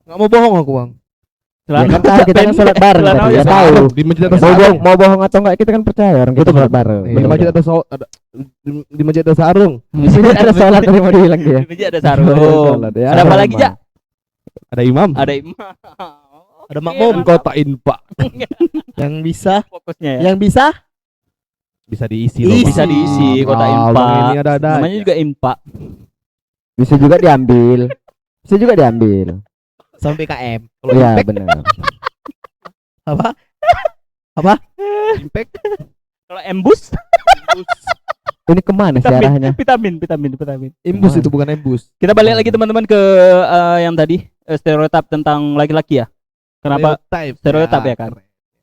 Nggak mau bohong aku bang. Ya kan tahu kita kan sholat bareng Celana tadi, ya aja tahu. Di masjid ada Mau bohong, sarung. mau bohong atau enggak kita kan percaya orang kita sholat bareng. Iya, Di masjid ada di masjid ada sarung. Di sini ada sholat tadi mau dibilang dia. Di masjid ada sarung. Sholat, ya. Ada apa lagi, Jak? Ada imam. Ada imam. Ada makmum. Engkau tak infak. Yang bisa, Fokusnya ya. yang bisa bisa diisi loh, Isi. Bang. Bisa diisi kota Ah, impa. Bang, ini ada Namanya juga impa. Bisa juga diambil. Bisa juga diambil. Sampai KM. Kalau Iya, impact, benar. Apa? impact Kalau embus, Ini kemana sih arahnya? vitamin. imbus itu bukan embus. Kita balik lagi teman-teman ke yang tadi stereotip tentang laki-laki ya. Kenapa stereotip ya kan?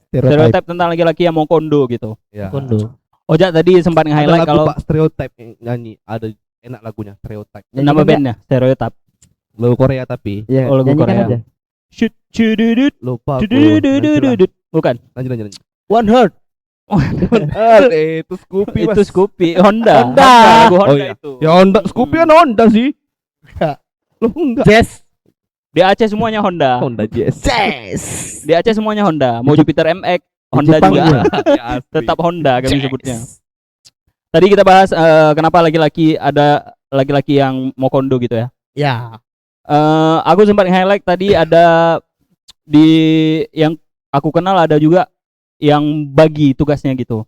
Stereotip tentang laki-laki yang mau kondo gitu. Ya. Kondo. Ojak tadi sempat Ada nge-highlight lagu kalau Pak Stereotype yang nyanyi, ada enak lagunya Stereotype. nama bandnya stereotip. Lagu Korea tapi Iya, Oh, lagu nyanyikan Korea. aja. Shoot, cududut, lupa aku. cudududududut. Bukan. Lanjut. One Heart. Itu Scoopy, Itu Mas. Scoopy, Honda. Honda. Lagu Honda Oh, iya. itu. Ya Honda, Scoopy kan Honda sih. Enggak. Loh enggak. Jazz. Di Aceh semuanya Honda. Honda Jazz. Jazz. Di Aceh semuanya Honda. Mau Jupiter MX, Honda Jepang juga. juga. Ya, asli. Tetap Honda kami Jazz. sebutnya. Tadi kita bahas kenapa laki-laki ada laki-laki yang mau kondo gitu ya. Ya. Aku sempat highlight tadi ada di yang aku kenal ada juga yang bagi tugasnya gitu.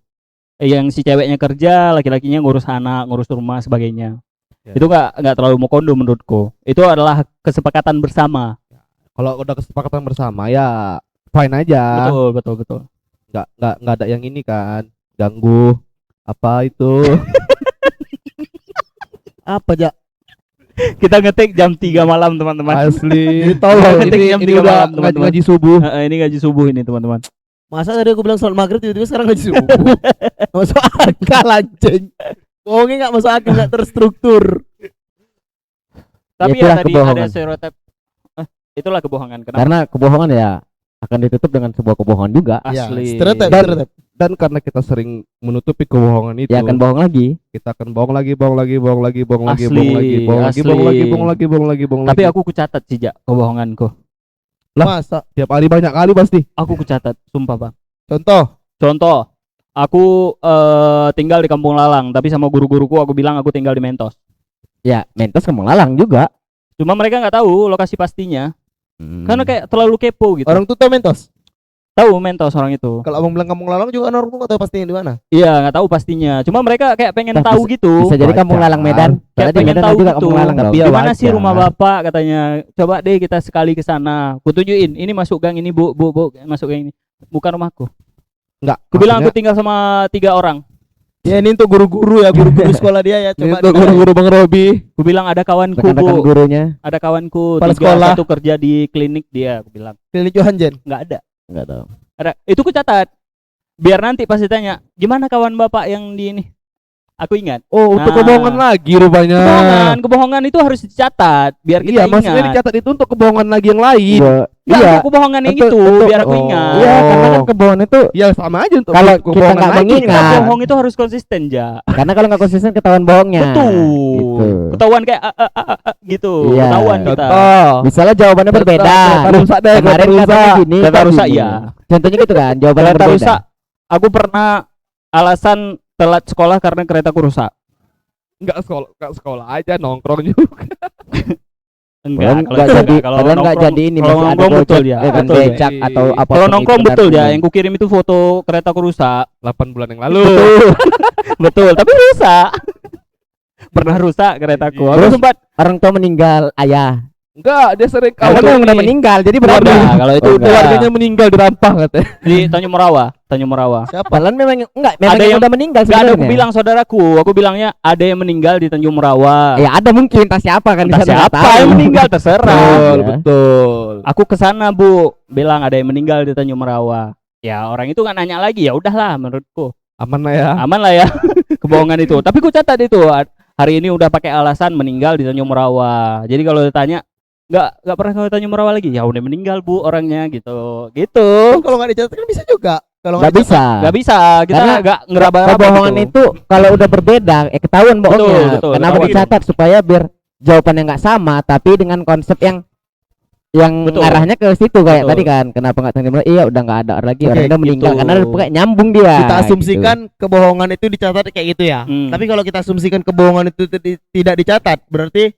Yang si ceweknya kerja, laki-lakinya ngurus anak, ngurus rumah sebagainya. Ya. Itu nggak terlalu mau kondo menurutku. Itu adalah kesepakatan bersama. Kalau udah kesepakatan bersama ya fine aja. Betul. Nggak ada yang ini kan ganggu apa itu. Apa aja? Kita ngetik jam 3 malam teman-teman. Asli. Tolong, ngetik jam ini 3 udah malam teman-teman. ngaji subuh. Ini gaji subuh ini teman-teman. Masa tadi aku bilang sholat maghrib tiba-tiba sekarang ngaji subuh. Masuk akal anjing. Bohongnya nggak masuk akal, nggak terstruktur. Tapi itulah ya tadi kebohongan. ada stereotip. Itulah kebohongan. Kenapa? Karena kebohongan ya akan ditutup dengan sebuah kebohongan juga. Asli. Stereotip, Dan- stereotip. Dan karena kita sering menutupi kebohongan itu, Ya akan bohong lagi. kita akan bohong lagi. Asli. Tapi Tapi aku kucatat sih Jak kebohonganku. Masa? tiap hari banyak kali pasti. Aku kucatat, sumpah Bang. Contoh. Contoh, aku tinggal di Kampung Lalang, tapi sama guru-guruku aku bilang aku tinggal di Mentos. Ya, Mentos Kampung Lalang juga. Cuma mereka nggak tahu lokasi pastinya, karena kayak terlalu kepo gitu. Orang tuh tahu Mentos. Tahu Mentos orang itu. Kalau abang bilang Kampung Lalang juga orang tuh nggak tahu pastinya di mana. Iya, nggak tahu pastinya. Cuma mereka kayak pengen Nah, tahu gitu. Bisa jadi Kampung Wajar. Lalang Medan. Kayak Karena di pengen Medan tahu juga gitu. Kampung Lalang. Tapi Tapi ya Di mana sih wajar. rumah bapak katanya. Coba deh kita sekali ke sana. Kutunjukin, ini masuk gang ini bu, masuk gang ini. Bukan rumahku. Enggak. Aku bilang aku tinggal sama 3 orang. Ya ini untuk guru-guru ya, guru-guru sekolah dia ya. Coba untuk guru-guru Bang Robi. Aku bilang ada kawanku rekan-rekan bu, gurunya ada kawanku Kepala 3, sekolah. satu kerja di klinik dia. Aku bilang Klinik Johanjen. nggak ada. enggak tahu. Ada. Itu ku catat. Biar nanti pas ditanya, gimana kawan bapak yang di ini? Aku ingat. Oh, untuk Nah. kebohongan lagi rupanya. Kebohongan itu harus dicatat biar kita Iya, maksudnya ingat. dicatat itu untuk kebohongan lagi yang lain. Nggak, Iya. untuk kebohongan yang Untuk- itu untuk- biar aku oh. ingat. Iya, karena kan Oh. kebohongan itu Ya sama aja untuk Kalau kebohongan kita nggak lagi. mengingat. Kita Ingat. bohong itu harus konsisten ja. karena kalau nggak konsisten ketahuan bohongnya. Betul. Gitu. Ketahuan kayak gitu. Iya. Ketahuan kita. Contoh. Misalnya jawabannya berbeda. Kereta rusak deh, Kemarin kereta katanya rusak. gini, Kereta kok rusak gini. ya. Contohnya gitu kan, jawabannya Kereta berbeda. rusak. Aku pernah alasan telat sekolah karena keretaku rusak. Enggak sekolah aja nongkrong juga. Padahal Kalau nggak itu jadi, kalau padahal nggak nongkrong- jadi ini kalau masih ada nongkrong betul gojek, ya, kan betul ya. becak atau apa. Kalau nongkrong betul ya, yang kukirim itu foto keretaku rusak. 8 bulan yang lalu. Betul, tapi rusak. Pernah rusak keretaku. Aku Terus sempat orang tua meninggal, ayah. Enggak, dia sering Kalau kalau yang udah meninggal, jadi berapa? kalau itu Oh, udah keluarganya meninggal dirampah katanya. di Tanjung Merawa. Siapa? Padahal memang enggak, Ada memang yang yang- udah meninggal Gak ada aku sebenarnya. bilang saudaraku, aku bilangnya ada yang meninggal di Tanjung Merawa. Ya ada mungkin, entah siapa kan di Entah sana, nggak siapa tahu. yang meninggal terserah. Betul, Ya. betul. Aku kesana bu, bilang ada yang meninggal di Tanjung Merawa. Ya orang itu nggak nanya lagi, ya udahlah menurutku Aman lah ya. aman lah ya kebohongan itu. Tapi ku catat itu hari ini udah pakai alasan meninggal di Tanjung Merawa. Jadi kalau ditanya nggak pernah ke Tanjung Merawa lagi, ya udah meninggal bu orangnya gitu. Kalau nggak dicatat kan bisa juga. Kalau Nggak bisa. Nggak bisa, kita Karena nggak ngeraba-raba Kebohongan gitu. itu kalau udah berbeda, ketahuan bohongnya. betul, Kenapa ketahuan. dicatat supaya biar jawabannya nggak sama, tapi dengan konsep yang Betul. ngarahnya ke situ kayak Betul. tadi kan. Kenapa nggak tanya iya udah nggak ada lagi, Oke, orang udah meninggal gitu. karena kayak nyambung dia. kita gitu. asumsikan kebohongan itu dicatat kayak gitu ya. Hmm. Tapi kalau kita asumsikan kebohongan itu tidak dicatat, berarti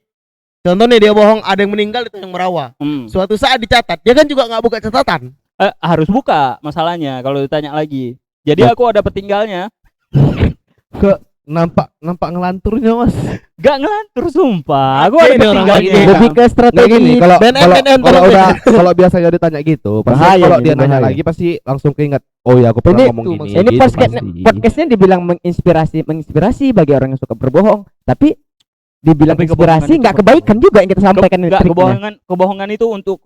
contoh nih dia bohong ada yang meninggal di Tanjung Merawa. Suatu saat dicatat, dia kan juga nggak buka catatan. Harus buka masalahnya kalau ditanya lagi. Jadi Ya. aku ada petinggalnya. nampak ngelanturnya Mas. Gak ngelantur sumpah. Aku Ini ada orang ketinggalan. lagi. Lebih ke Nggak strategi gini, kalau BNN, kalau tolong, udah kalau biasanya ditanya gitu, pasti Bahaya kalau nih, dia nanya bahaya. lagi pasti langsung keinget. Oh ya, aku pernah Ini ngomong tuh gini. maksudnya. Ini gitu podcastnya dibilang menginspirasi bagi orang yang suka berbohong, tapi dibilang Tapi inspirasi kebohongan nggak itu kebaikan juga yang kita sampaikan ini Enggak, triknya. kebohongan itu untuk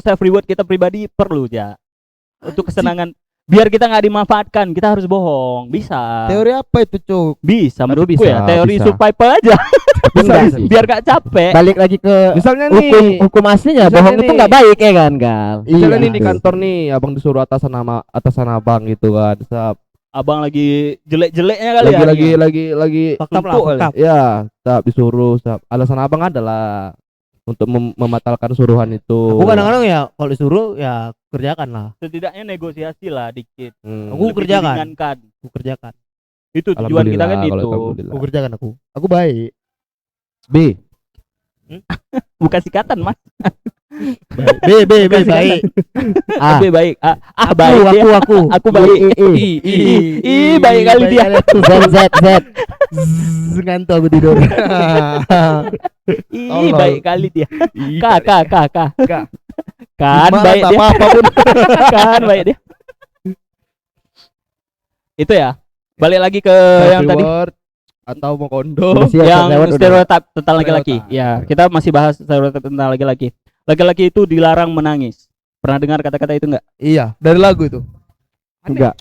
self reward kita pribadi perlu ya. Untuk kesenangan biar kita nggak dimanfaatkan, kita harus bohong. Bisa. Teori apa itu, Cuk? Bisa Aduh, menurutku bisa, ya, teori bisa. survival aja. Bisa, Enggak bisa. sih. Biar gak capek. Balik lagi ke Misalnya hukum nih, hukum aslinya, Misalnya bohong itu nih. nggak baik ya kan, Gal? misalnya nih di gitu. kantor nih, abang disuruh atasan abang gitu kan. Abang lagi jelek-jeleknya kali Lagi Fakta lah, Tumpuk kali. fakta. ya, disuruh. Alasan abang adalah untuk membatalkan suruhan itu. Aku kadang-kadang ya kalau disuruh ya kerjakan lah. Setidaknya negosiasi lah dikit. Aku Lebih kerjakan. diringankan. Aku kerjakan. Itu tujuan kita kan Alhamdulillah, kalau itu. alhamdulillah. Aku kerjakan aku. Aku baik. B. Bukan sikatan, Mas. B baik. A. B baik. Baik dia. Aku baik. Ih, baik kali dia. Z. Zzz, ngantuk aku tidur. Ih, Tolol. baik kali dia. K. K. Kan Gimana, baik tak dia. apa-apa pun. Kan baik dia. Itu ya. Balik lagi ke yang tadi Reward atau mau kondo. yang Udah. stereotip tentang laki-laki. Stereotip. Ya, kita masih bahas stereotip tentang laki-laki. Laki-laki itu dilarang menangis. Pernah dengar kata-kata itu enggak? Iya, dari lagu itu. Enggak.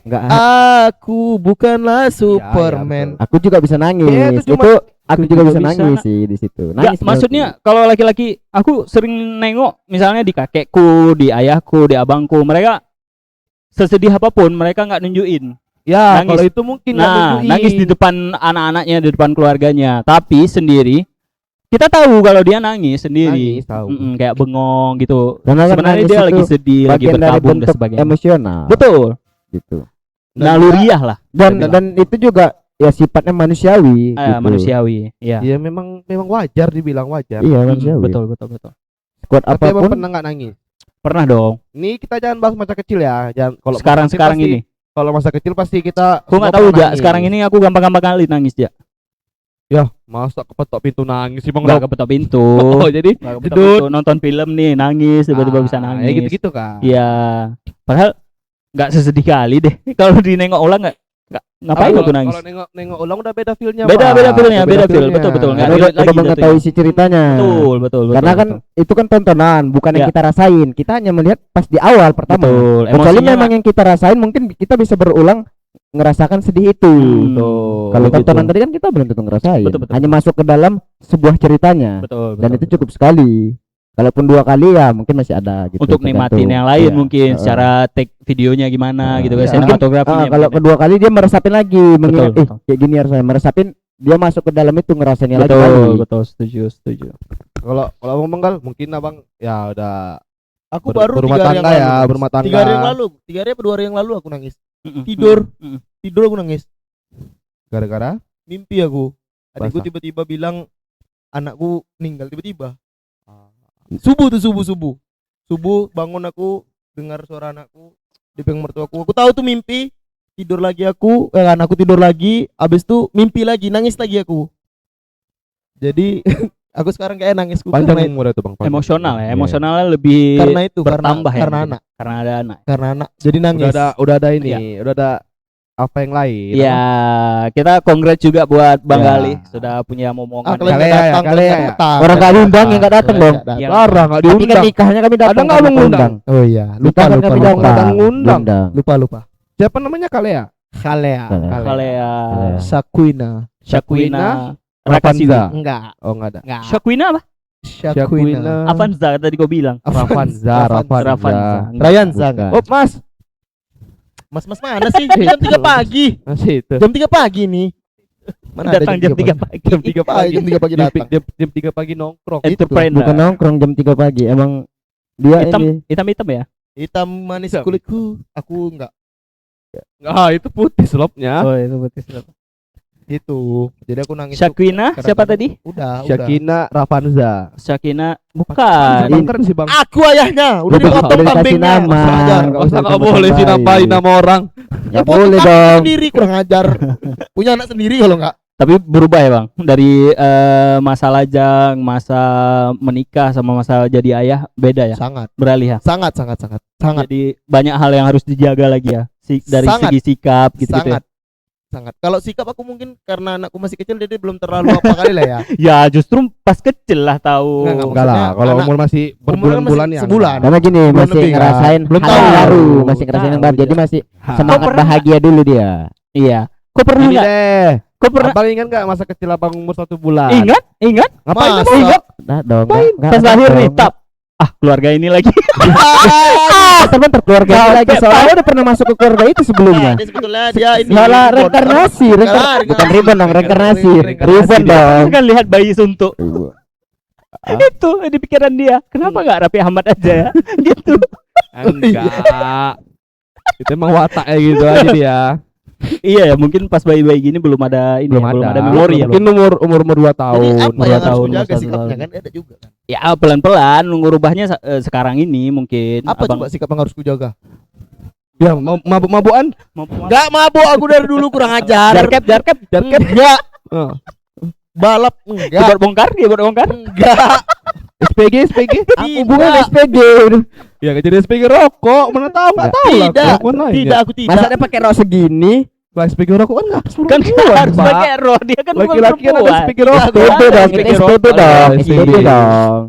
Aku bukanlah Superman. Aku juga bisa nangis. Ya, itu Itu, cuma- aku juga bisa nangis sih di situ. Enggak, maksudnya kalau laki-laki aku sering nengok misalnya di kakekku, di ayahku, di abangku, mereka sesedih apapun mereka nggak nunjukin. Ya, Nangis. kalau itu mungkin nggak Nah, nunjukin. nangis di depan anak-anaknya, di depan keluarganya. Tapi sendiri kita tahu kalau dia nangis sendiri. Nangis, tahu. Kayak bengong gitu. Karena kan Sebenarnya nangis dia itu lagi sedih, lagi bagian dari berkabung dan bentuk sebagainya. emosional. Betul. Gitu. Naluriah lah. Dan itu juga ya sifatnya manusiawi. gitu. Manusiawi. Iya. Ya memang wajar dibilang wajar. Iya manusiawi. Betul. Kuat Tapi abang apapun. pernah nggak nangis? Pernah dong. Ini kita jangan bahas masa kecil ya. Jangan kalau Sekarang masa kecil ini. pasti- Kalau masa kecil pasti kita. Aku nggak semua tahu pernah ya. nangis. Sekarang ini aku gampang-gampang kali nangis ya. Ya, masa kepetok pintu nangis sih bang? Nggak kepetok pintu. Oh, jadi Nggak kepetok Jedut. pintu. Nonton film nih nangis tiba-tiba bisa nangis. Ya gitu-gitu kan. Iya. Padahal nggak sesedih kali deh. Kalau di nengok ulang nggak ngapain Kalau- aku nangis. Kalau nengok ulang udah beda feelnya. Beda Bang. feelnya, beda feel. feelnya. Betul. Nggak Karena relate udah lagi mengetahui jatuhnya. isi ceritanya. Betul. Karena kan itu kan tontonan, bukan yang Ya. kita rasain. Kita hanya melihat pas di awal pertama. Betul. Kecuali Emosinya memang yang kita rasain, mungkin kita bisa berulang ngerasakan sedih itu. Tuh. Kalau gitu. tontonan tadi kan kita belum tentu ngerasain. Betul. Hanya masuk ke dalam sebuah ceritanya. betul. Dan itu cukup sekali. Kalaupun 2 kali ya mungkin masih ada gitu. untuk nikmatin yang lain Iya. mungkin secara take videonya gimana gitu guys, Iya. sinematografinya. Kalau mungkin kedua kali dia meresapin lagi, mengingat betul. kayak gini harusnya meresapin, dia masuk ke dalam itu ngerasainnya ya. lagi kali. Betul, setuju. Kalau abang Gal, mungkin abang ya udah Aku baru berumah 3 hari yang tangga ya, lalu. berumah tangga. 3 hari yang lalu. 3 hari apa 2 hari yang lalu aku nangis. Mm-mm. Tidur. Mm-mm. Tidur aku nangis. Gara-gara Mimpi aku. Adikku Basah. tiba-tiba bilang anakku meninggal tiba-tiba. Subuh bangun aku dengar suara anakku dipegang mertuaku. Aku tahu tuh mimpi. Tidur lagi anakku tidur lagi, habis itu mimpi lagi, nangis lagi aku. Jadi aku sekarang kayak nangisku panjang karena itu. umur itu bang. panjang. Emosional ya, Iya. emosionalnya lebih Karena itu bertambah ya. karena mungkin. anak, Karena ada anak. karena anak. Jadi nangis. Udah ada ini, Iya. udah ada apa yang lain? Iya, kita congrats juga buat Bang Ya. Gali sudah punya momongan. kalian Kalian nggak ya, datang, kalian kalian ya. datang. Orang nggak diundang yang nggak datang dong. Iya. Larang nggak Tapi kan diundang. nikahnya kami datang. Ada nggak karena abang ngundang? Oh iya, lupa Nikah kan lupa kami lupa. datang. Ngundang. Ngundang. Siapa namanya Kalea? Khalea, Kalea, Sakwina, Syakwina, Rakasiwi. Ravanza. enggak, Oh enggak ada. enggak. Syakwina apa? Syakwina, Avanza tadi kau bilang. Ravanza. Ravanza. Rayanza enggak. Oh Mas, Mas mana sih? Jam 3 pagi. masih itu. Jam 3 pagi nih. Mana ada Datang jam 3 pagi. Jam 3 pagi. Jam 3 pagi datang. Jam 3 pagi nongkrong. Entrepreneur. Bukan nongkrong jam 3 pagi. Emang dia ini Hitam ya? Hitam manis Hitam. kulitku. Aku enggak. Ah, itu putih slopnya. Oh, itu betul. Itu. Jadi aku nangis. Syakina tuh siapa kadang-kadang. tadi? Udah. Syakina Rafanza. Syakina Bang, bukan. keren sih Bang. Aku ayahnya. Udah Udah dipotong dikasih kambingnya. nama. Kurang ajar. Enggak usah Sama boleh sih baik. nambahin nama orang. Ya Potong boleh kambing dong. Sendiri kurang ajar. Punya anak sendiri kalau enggak. Tapi berubah ya Bang dari masa lajang, masa menikah sama masa jadi ayah beda ya, Sangat. beralih ya. Sangat. Sangat. Jadi banyak hal yang harus dijaga lagi ya, dari Sangat. segi sikap gitu ya. Sangat. Kalau sikap aku mungkin karena anakku masih kecil jadi belum terlalu apa kali lah ya. Ya justru pas kecil lah tahu. Enggak, Enggak lah, Maksudnya kalau anak- umur masih berbulan-bulan ya. sebulan. Karena gini Belum masih lebih, ngerasain Belum hal tahu. baru, masih ngerasain yang baru. Tahu, Jadi masih Ha. semangat pernah bahagia dulu dia. Iya. Kok pernah Ini nggak? deh. Kok pernah? Abang ingat enggak masa kecil abang umur 1 bulan? Ingat? Ngapain Masa? abang? Ingat? Nah dong. Pas lahir nih, tap. Ah, keluarga ini lagi. Sebentar keluarga ini lagi soalnya udah pernah masuk ke keluarga itu sebelumnya. Dia sebetulnya dia ini. Salah reborn. reinkarnasi, Bukan, bukan ribbon dong, reinkarnasi. Reinkarnasi Ribbon dia. dong. Kan lihat bayi suntuk. Itu di pikiran dia. Kenapa nggak Raffi Ahmad aja ya? Gitu. Enggak. Itu emang wataknya gitu aja dia. Iya ya, mungkin pas bayi-bayi gini belum ada ini, Belum ya, ada. memori ya. Mungkin umur 2 Jadi tahun. apa dua yang harus tahun, dijaga satu sikapnya tahun. kan ada juga kan. Ya pelan-pelan ngubahnya sekarang ini mungkin. Apa Abang coba sikap yang harus kujaga? Ya, mabuk-mabukan. Enggak mabuk aku dari dulu kurang ajar. Jarkep. Enggak. Heeh. Balap enggak. Keyboard bongkar. Enggak. SPG. Hubungan SPG. Ya enggak jadi SPG rokok, mana tahu enggak tahu lah. Tidak. kelakuan lain Tidak ya. aku tidak. Masa dia pakai rok segini? Lah SPG rokok kan enggak harus Kan perempuan, harus Pak. pakai roh, dia kan bukan Laki-laki kan ada perempuan. SPG rokok. SPB dong, SPG itu SPB rokok. dong, Ada SPB SPG. dong.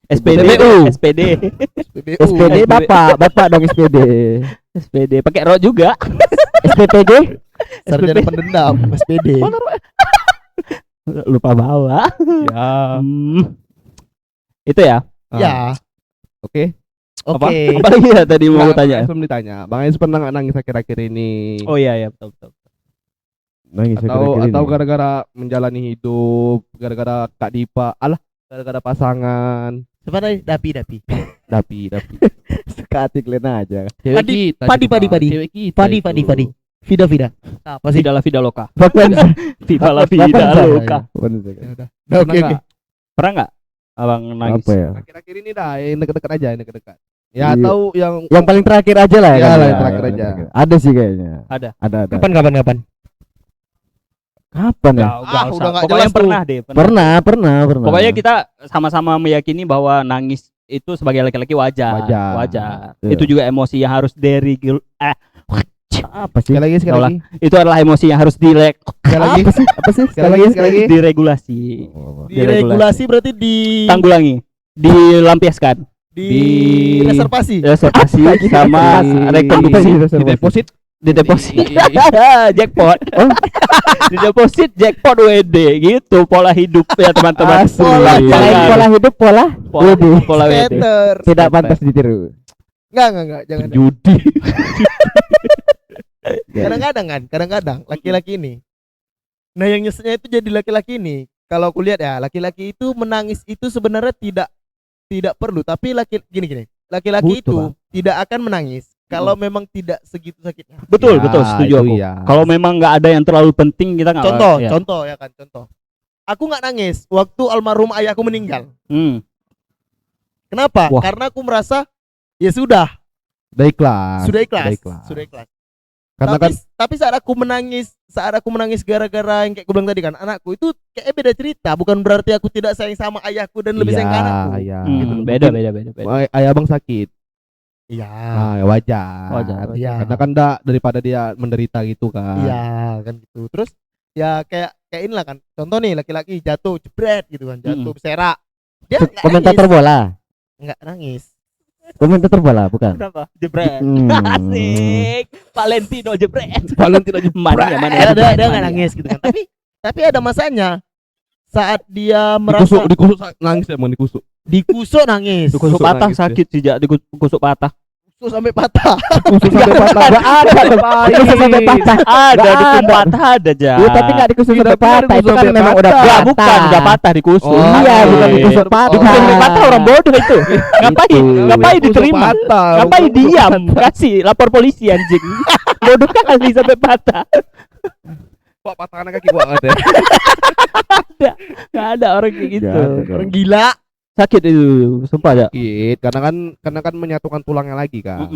SPD, SPBU. SPD, SPBU. SPD bapak dong SPD. SPD, pakai roh juga. SPPG? Sarjana pendendam SPD. Lupa bawa. Ya. Itu ya. Ya. Oke. Oke. Apa lagi ya tadi mau Nggak, tanya? Sebelum ditanya, Bang Ais pernah nggak nangis akhir-akhir ini? Oh iya betul. Nangis Atau gara-gara menjalani hidup, gara-gara Kak Dipa, gara-gara pasangan, Siapa tadi? Dapi. Dapi. suka hati kalian aja. Cewek Padi, kita, padi, gitu, Pak. padi. Cewek kita Padi. itu. Vida. Apa sih? Vida la vida loka. Bahkan Viva la vida Bahkan loka. Pernah Oke. nggak? Pernah nggak abang nangis? apa ya? Akhir-akhir ini dah, yang dekat-dekat aja, yang dekat-dekat. Ya, Iya. atau yang Yang paling terakhir aja lah ya. Iya kan? lah, yang terakhir aja. Ada sih kayaknya. Ada. Ada. Kapan? Kapan ya? Nggak usah. Udah nggak Pokoknya jelas tuh. pernah deh. Pernah. Pokoknya kita sama-sama meyakini bahwa nangis itu sebagai laki-laki wajar. Wajar. Iya. Itu juga emosi yang harus apa sih? sekali lagi. itu adalah emosi yang harus Sekali lagi. Apa sih? Sekali lagi. diregulasi, Diregulasi berarti tanggulangi, dilampiaskan, di reservasi. reservasi sama rekonduksi, Di deposit. jackpot, dideposit jackpot WD gitu pola hidup ya teman-teman. Pola hidup pola Pola WD. Skater. tidak pantas ditiru. Enggak, jangan. Judi. Kadang-kadang laki-laki ini. Nah, yang nyeselnya itu jadi laki-laki ini. Kalau aku lihat ya, laki-laki itu menangis itu sebenarnya tidak perlu, tapi gini. Laki-laki Butuh, itu Bang. tidak akan menangis kalau memang tidak segitu sakitnya. Betul, Ya, setuju itu aku. iya. Kalau memang nggak ada yang terlalu penting kita nggak. ya. Contoh. Aku nggak nangis waktu almarhum ayahku meninggal. Kenapa? Wah. Karena aku merasa ya sudah Sudah ikhlas. Karena kan Tapi saat aku menangis gara-gara yang kayak gue bilang tadi kan, anakku itu kayak beda cerita, bukan berarti aku tidak sayang sama ayahku dan lebih sayang ke anakku. Iya. Beda. Ayah abang sakit. Iya. Nah, ya wajar. Wajar. Iya. Karena kan daripada dia menderita gitu kan. Iya, kan gitu. Terus ya kayak inilah kan. Contoh nih laki-laki jatuh jebret gitu kan, jatuh berserak. Dia nggak Komentator nangis. bola. Nggak nangis. Komentator bola bukan? Kenapa? Jebret. Hmm. Asik. Valentino jebret. Valentino Mana ya mana? Dia nggak nangis gitu kan. Tapi ada masanya. Saat dia merasa Dikusuk nangis emang dikusuk. dikusuk nangis. Dikusuk Dikusuk patah nangis, ya. sakit sih, dikusuk patah. Dikusuk sampai patah. Dikusuk sampai patah. Enggak ada dikusuk sampai patah. Ada Nggak dukun ada. patah ada aja. Iya, tapi enggak dikusuk Iya, sampai tapi nggak patah. Itu dikusuk kan sampai memang patah. udah Enggak, patah. bukan udah patah dikusuk. Oh, Iya, bukan dikusuk patah. Dikusuk sampai patah orang bodoh itu. Ngapain? Itu. Ngapain Dikusuk diterima? patah. Ngapain diam? Kasih lapor polisi anjing. Bodoh kali sampai patah. Pak patahan kaki gua ada. Nggak ada orang kayak gitu. Nggak ada. Orang gila. Sakit itu, sumpah ada. Sakit karena kan menyatukan tulangnya lagi kan.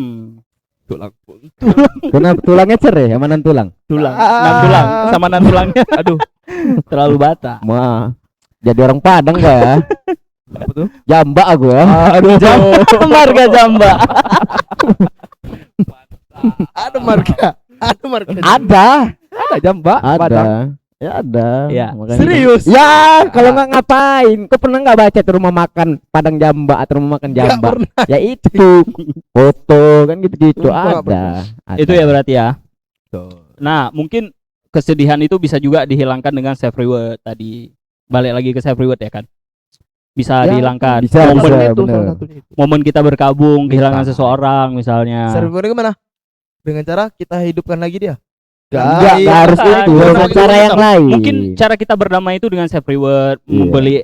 Tulang. Kenapa tulangnya cereh? Yang mana tulang? Tulang, Ah. nan tulang, sama nan tulangnya. Aduh, terlalu bata. Wah, jadi orang Padang gak ya? Apa tuh? Jambak aku ya. Aduh, marga Jamba. Ada marga. Ada marga. Ada, Ada jambak. ada. Ya ada. Ya. Makanya- Serius? Ya, kalau nggak ngapain? Kau pernah nggak baca tuh rumah makan Padang Jambak atau rumah makan Nggak Jambak? pernah. Ya itu foto kan gitu-gitu Nggak ada. Itu ya berarti ya. Tuh. Nah, mungkin kesedihan itu bisa juga dihilangkan dengan self reward tadi. Balik lagi ke self reward ya kan. Bisa Ya, dihilangkan. bisa, momen bisa. Itu bener. salah satunya itu. momen kita berkabung, kehilangan Bisa. seseorang misalnya. Server gimana? Dengan cara kita hidupkan lagi dia. Nggak harus Bukan. itu, Bukan. dengan cara yang lain. Mungkin cara kita berdamai itu dengan self reward, Iya. membeli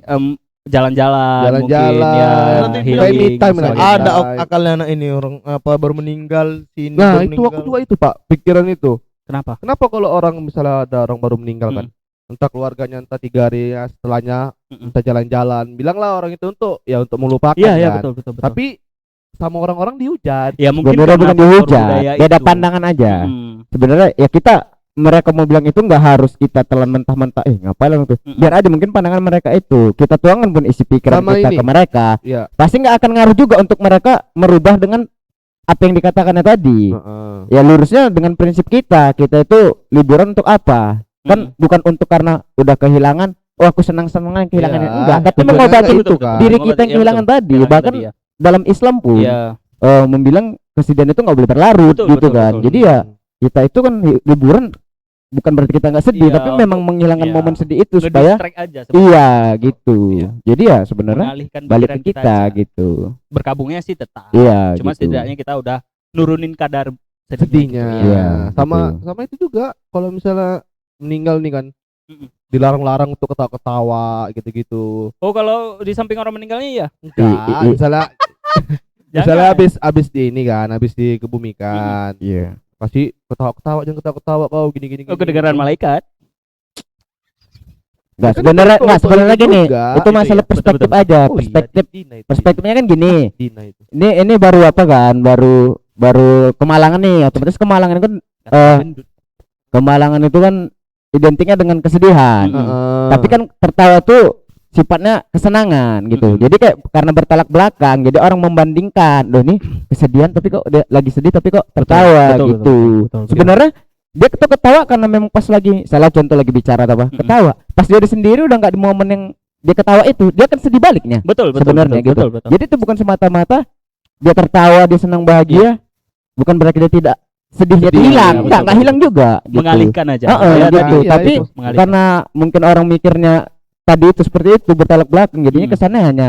jalan-jalan, mungkin Jalan-jalan. ya Nanti healing, me time misalnya. lagi. Ada Baik. akalnya anak ini orang apa baru meninggal sini. Nah, baru itu meninggal. aku juga itu, Pak. Pikiran itu. Kenapa? Kenapa kalau orang misalnya ada orang baru meninggal kan? Entah keluarganya, entah 3 hari ya, setelahnya, entah jalan-jalan. Bilanglah orang itu untuk melupakan Iya, iya, kan. betul, betul, betul. Tapi sama orang-orang dihujat. ya mungkin Sebenarnya karena bukan faktor dihujat, budaya beda itu. pandangan aja. Mm. Sebenarnya ya mereka mau bilang itu nggak harus kita telan mentah-mentah. Ngapain lah itu? Biar aja mungkin pandangan mereka itu. Kita tuangkan pun isi pikiran Sama kita ini. ke mereka. Iya. Pasti nggak akan ngaruh juga untuk mereka merubah dengan apa yang dikatakannya tadi. Heeh. Ya lurusnya dengan prinsip kita itu liburan untuk apa? Kan bukan untuk karena udah kehilangan. Oh aku senang-senang kehilangannya, Iya, enggak. Tapi tujuannya mengobati kayak itu gitu kan. diri kita yang kehilangan tadi. Bahkan dalam Islam pun Iya. membilang kesedihan itu nggak boleh berlarut Betul, gitu betul, kan. betul. Jadi ya kita itu kan liburan bukan berarti kita nggak sedih, Iya, tapi memang menghilangkan iya. momen sedih itu supaya Ngedistract aja iya gitu. Iya. Jadi ya sebenarnya mengalihkan balik pikiran ke kita aja. gitu. Berkabungnya sih tetap. Iya Cuma gitu. setidaknya kita udah nurunin kadar Sedihnya. gitu, Iya, sama betul. sama itu juga kalau misalnya meninggal nih kan. Mm-mm. Dilarang-larang untuk ketawa-ketawa gitu-gitu. Oh, kalau di samping orang meninggalnya ya. Enggak, misalnya Jangan. habis di ini kan, habis dikebumikan. Iya. Pasti ketawa-ketawa, jangan ketawa-ketawa kau gini-gini. Oh, kedengaran malaikat. Nggak Kan sebenarnya itu nggak sebenarnya itu gini. juga. Itu gitu masalah ya, betul, perspektif betul. aja. Oh iya, Perspektif Dina itu. perspektifnya kan gini. Dina itu. Ini baru apa kan? Baru Kemalangan nih. Otomatis Kemalangan kan Kemalangan itu kan identiknya dengan kesedihan. Heeh. Tapi kan tertawa tuh sifatnya kesenangan gitu. Mm-mm. Jadi kayak karena bertolak belakang, jadi orang membandingkan, loh nih kesedihan tapi kok dia lagi sedih tapi kok tertawa betul, gitu. betul, betul. Sebenarnya dia tuh ketawa karena memang pas lagi salah contoh lagi bicara atau apa, Mm-mm. ketawa. Pas dia udah sendiri udah nggak di momen yang dia ketawa itu, dia kan sedih baliknya. Betul, betul. Sebenarnya betul, gitu. betul, betul. Jadi itu bukan semata-mata dia tertawa, dia senang bahagia, bukan berarti dia tidak sedihnya Sedih, hilang, ya, enggak betul, hilang juga gitu. Mengalihkan aja. Heeh, Ya, gitu. tadi. Iya, Tapi itu. Mengalihkan. karena mungkin orang mikirnya tadi itu seperti itu bertolak belakang, jadinya kesannya hanya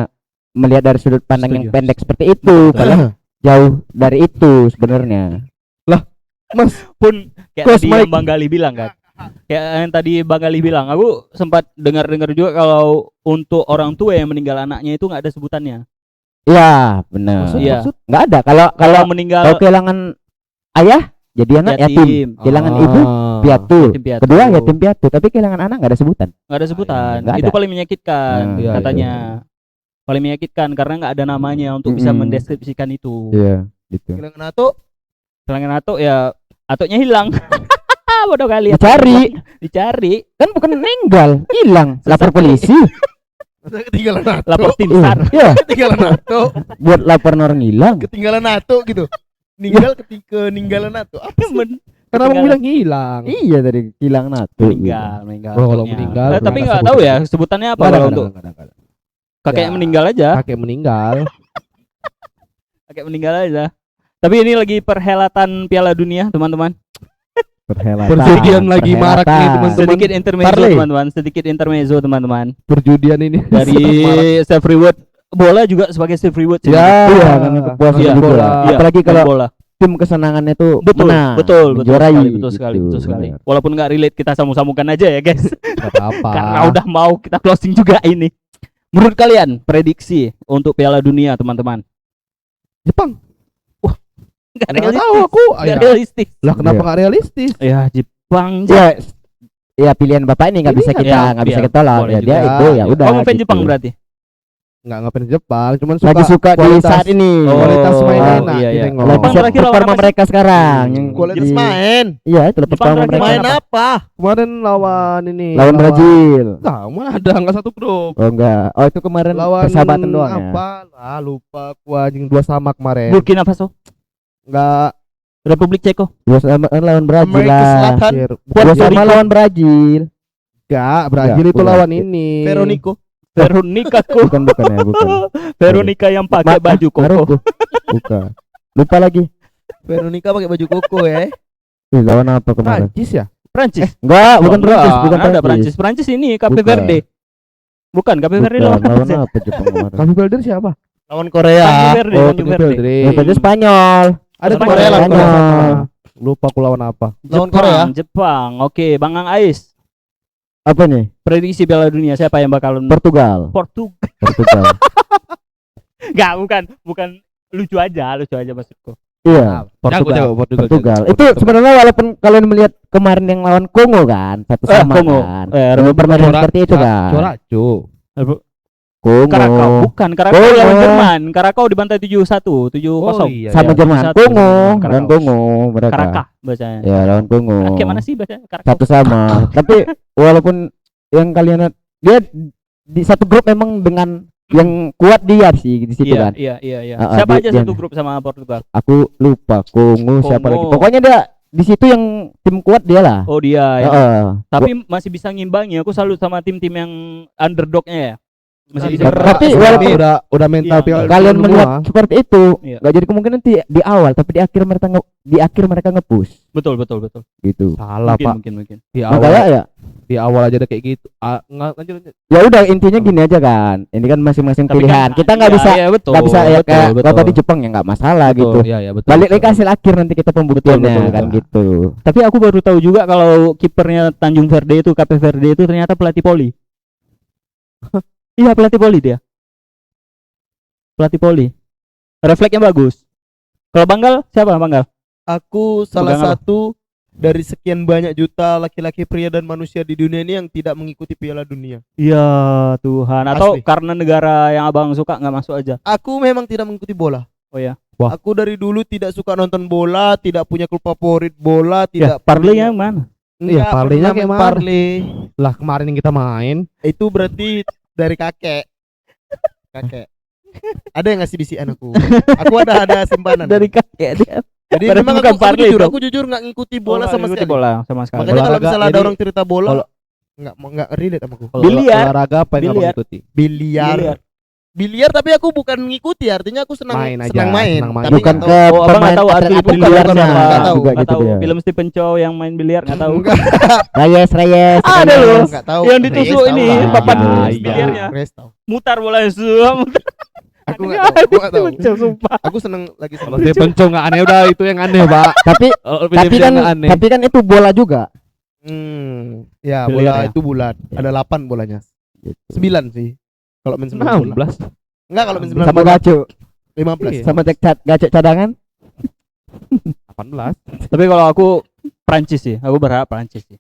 melihat dari sudut pandang yang Setuju. pendek seperti itu, padahal jauh dari itu sebenarnya. Mas, Pun kayak Close tadi mic. yang Bang Gali bilang kan. Kayak yang tadi Bang Gali bilang, aku sempat dengar-dengar juga kalau untuk orang tua yang meninggal anaknya itu nggak ada sebutannya. Iya, benar. maksud, Iya. maksud Nggak ada. Kalau Kalau meninggal kalau kehilangan ayah jadi anak yatim, kehilangan ibu piatu. yatim piatu. Kedua yatim piatu, tapi kehilangan anak nggak ada sebutan. Nggak ada sebutan. Nggak Itu ada. paling menyakitkan Nah, iya, katanya. Paling menyakitkan karena nggak ada namanya untuk bisa Mm-mm. mendeskripsikan itu. Iya, gitu. Kehilangan atau Kehilangan atuk ya, atuknya hilang. Bodoh kali. Dicari. Dicari. Kan bukan meninggal, hilang. Lapor polisi. ketinggalan atau Lapor tim Iya, SAR. iya, ketinggalan atau buat laporan orang hilang. ketinggalan atau gitu. Ninggal ketinggalan atau apa sih? Men- kenapa ketinggalan. bilang hilang? Iya tadi hilang natu. meninggal. Oh, kalau atuknya. meninggal, Tapi berarti nggak tahu ya sebutannya apa Nggak ada, kalau nggak untuk ada, nggak ada, nggak ada. kakek Ya. meninggal aja. Kakek meninggal. Kakek meninggal aja. Tapi ini lagi perhelatan Piala Dunia, teman-teman. Perhelatan. Perjudian lagi marak nih, teman-teman. Sedikit intermezzo, Parley. teman-teman. Sedikit intermezzo, teman-teman. Perjudian ini. Dari self reward bola juga sebagai self reward sih. Ya. Iya, kan kepuasan Iya. juga. Bola. Iya, Apalagi kalau bola. tim kesenangannya itu Betul, menang, betul menjuarai, sekali, betul sekali, gitu, betul sekali. benar. Walaupun nggak relate, kita sambung-sambungkan aja ya, guys. Nggak apa-apa. Karena udah mau kita closing juga ini. Menurut kalian prediksi untuk Piala Dunia, teman-teman? Jepang. Nggak Nggak realistis. tahu aku. Nggak Ya. realistis. Lah kenapa Iya. nggak realistis? Ya Jepang. Ya, ya pilihan bapak ini nggak bisa Pilihan, kita ya, nggak bisa iya, kita tolak boleh ya dia juga. itu ya udah Oh, ngefans gitu. Jepang berarti. Nggak ngapain Jepang, cuman Lagi suka di kualitas- saat ini. kualitas mainnya Oh, enak iya, iya. ditengok. Lagi Jepang set terakhir lawan performa apa sih? mereka sekarang yang Kualitas di- main. Iya itu Jepang performa terakhir mereka Main apa? Kemarin lawan ini lawan Brazil. Enggak, mana ada enggak satu grup. Oh enggak. Oh itu kemarin Lawan persahabatan doang ya. apa? Lah lupa aku anjing 2 sama kemarin. Burkina Faso, Enggak Republik Ceko. Dua sama lawan Brazil Amerika lah. Selatan. Dua sama lawan Brazil. Enggak, Brazil Enggak, itu bukan. lawan ini. Veronico. Veronica ku. Bukan ya, bukan. Veronica yang pakai baju koko. Maroko. Bukan. Lupa lagi. Veronica pakai baju koko ya. Ih, lawan apa kemarin? Prancis ya? Prancis. Enggak, bukan Enggak, Prancis, bukan ada Prancis. Prancis. Prancis ini Cape Bukan. Verde. Bukan Cape Verde lawan Bukan, lawan apa? apa Jepang kemarin? Cape Verde siapa? Lawan Cape Korea. Verde, Oh, Cape Cape Verde. Verde. Itu Spanyol. Ada Spanyol. Korea lawan Korea Spanyol. sama. Lupa aku lawan apa. Lawan Jepang, Korea. Jepang. Oke, Bang Ang Ais. Apa nih? Prediksi Piala Dunia siapa yang bakalan Portugal. Portugal? Portugal. Enggak, bukan lucu aja maksudku. Iya, Jago, Portugal. Itu sebenarnya walaupun kalian melihat kemarin yang lawan Kongo kan, satu sama Kongo. kan. Republik Permainan seperti itu kan. Coracu. Kongo. Karakau, bukan Karakau Kongo. lawan Jerman. Karakau dibantai 7-1, 7-0. iya, Sama iya. Jerman. 1-1 Kongo, Karakau. lawan Kongo mereka. Karakah bacanya. Ya, lawan Kongo. Kayak mana sih bacanya Karakau? Satu sama. Tapi walaupun yang kalian lihat dia di satu grup memang dengan yang kuat dia sih di situ Iya, kan. iya. dia- Siapa aja dia- satu grup sama Portugal? Aku lupa Kongo siapa lagi. Kongo. Pokoknya dia di situ yang tim kuat dia lah. Oh dia ya. Heeh. Tapi masih bisa ngimbangi. Aku salut sama tim-tim yang underdognya ya. Masih bisa. Tapi Karena walaupun udah mental Iya. Piala kalian Dunia melihat semua. seperti itu Iya. nggak jadi kemungkinan di awal tapi di akhir mereka nge-push Betul. gitu. Salah Pak. Mungkin. Di Makanya awal ya di awal aja udah kayak gitu. Lanjut. ya udah intinya gini aja kan, ini kan masing-masing Tapi pilihan kan, kita nggak iya, bisa iya, betul, nggak bisa ya kayak betul. kalau tadi Jepang ya nggak masalah gitu. Iya, iya betul. Balik lagi ke hasil akhir nanti kita pembuktiannya Betul, kan gitu. Tapi aku baru tahu juga kalau kipernya Tanjung Verde itu Cape Verde itu ternyata pelatih poli. Iya, pelatih poli dia. Pelatih poli. Refleksnya bagus. Kalau Banggal siapa Banggal? Aku salah Pegang apa? satu dari sekian banyak juta laki-laki pria dan manusia di dunia ini yang tidak mengikuti Piala Dunia. Iya, Tuhan. Atau Asli. karena negara yang Abang suka nggak masuk aja. Aku memang tidak mengikuti bola. Oh ya. Wah. Aku dari dulu tidak suka nonton bola, tidak punya klub favorit bola, Ya, tidak Parley yang mana? Enggak Iya, Parley-nya pernah kayak main mana? Parley. Lah kemarin yang kita main Itu berarti dari kakek. Kakek. Ada yang ngasih bisikan aku. Aku ada simpanan. Dari kakek dia. Jadi berarti memang bukan aku Parley jujur, dong. aku jujur nggak ngikuti bola Oh, sama ngikuti sekali. bola sama sekali. Makanya kalau Olahraga, misalnya ada jadi- orang cerita bola, kalau- nggak relate sama aku. Biliar. olahraga apa yang Biliar. Abang ikuti? Biliar. Biliar tapi aku bukan ngikuti, artinya aku senang Main aja, senang main. senang main. Tapi Bukan nggak ke tahu. Oh, abang nggak tahu atlet atlet biliarnya biliarnya apa? Nggak tahu. juga Nggak gitu tahu dia. film Stephen Chow yang main biliar nggak tahu. Enggak, Reyes Ada loh. enggak tahu. Yang ditusuk Reyes ini, tahu lah. papan Reyes biliarnya. tahu. Reyes tahu. Mutar bola semua. Aku enggak tahu. Aku enggak tahu. Stephen Chow, sumpah. Aku seneng lagi Kalau sama. dia pencong nggak aneh udah itu yang aneh Pak. Tapi Kalau tapi video-video kan nggak aneh. tapi kan itu bola juga. Ya, Biliar bola ya? itu bulat. Ada 8 bolanya. 9 sih. Kalau main 9 bola. 16. Enggak, kalau main 9 Sama bola gacu, 15. Iya. sama gacek cadangan. 18. Tapi kalau aku Prancis sih, aku berharap Prancis sih.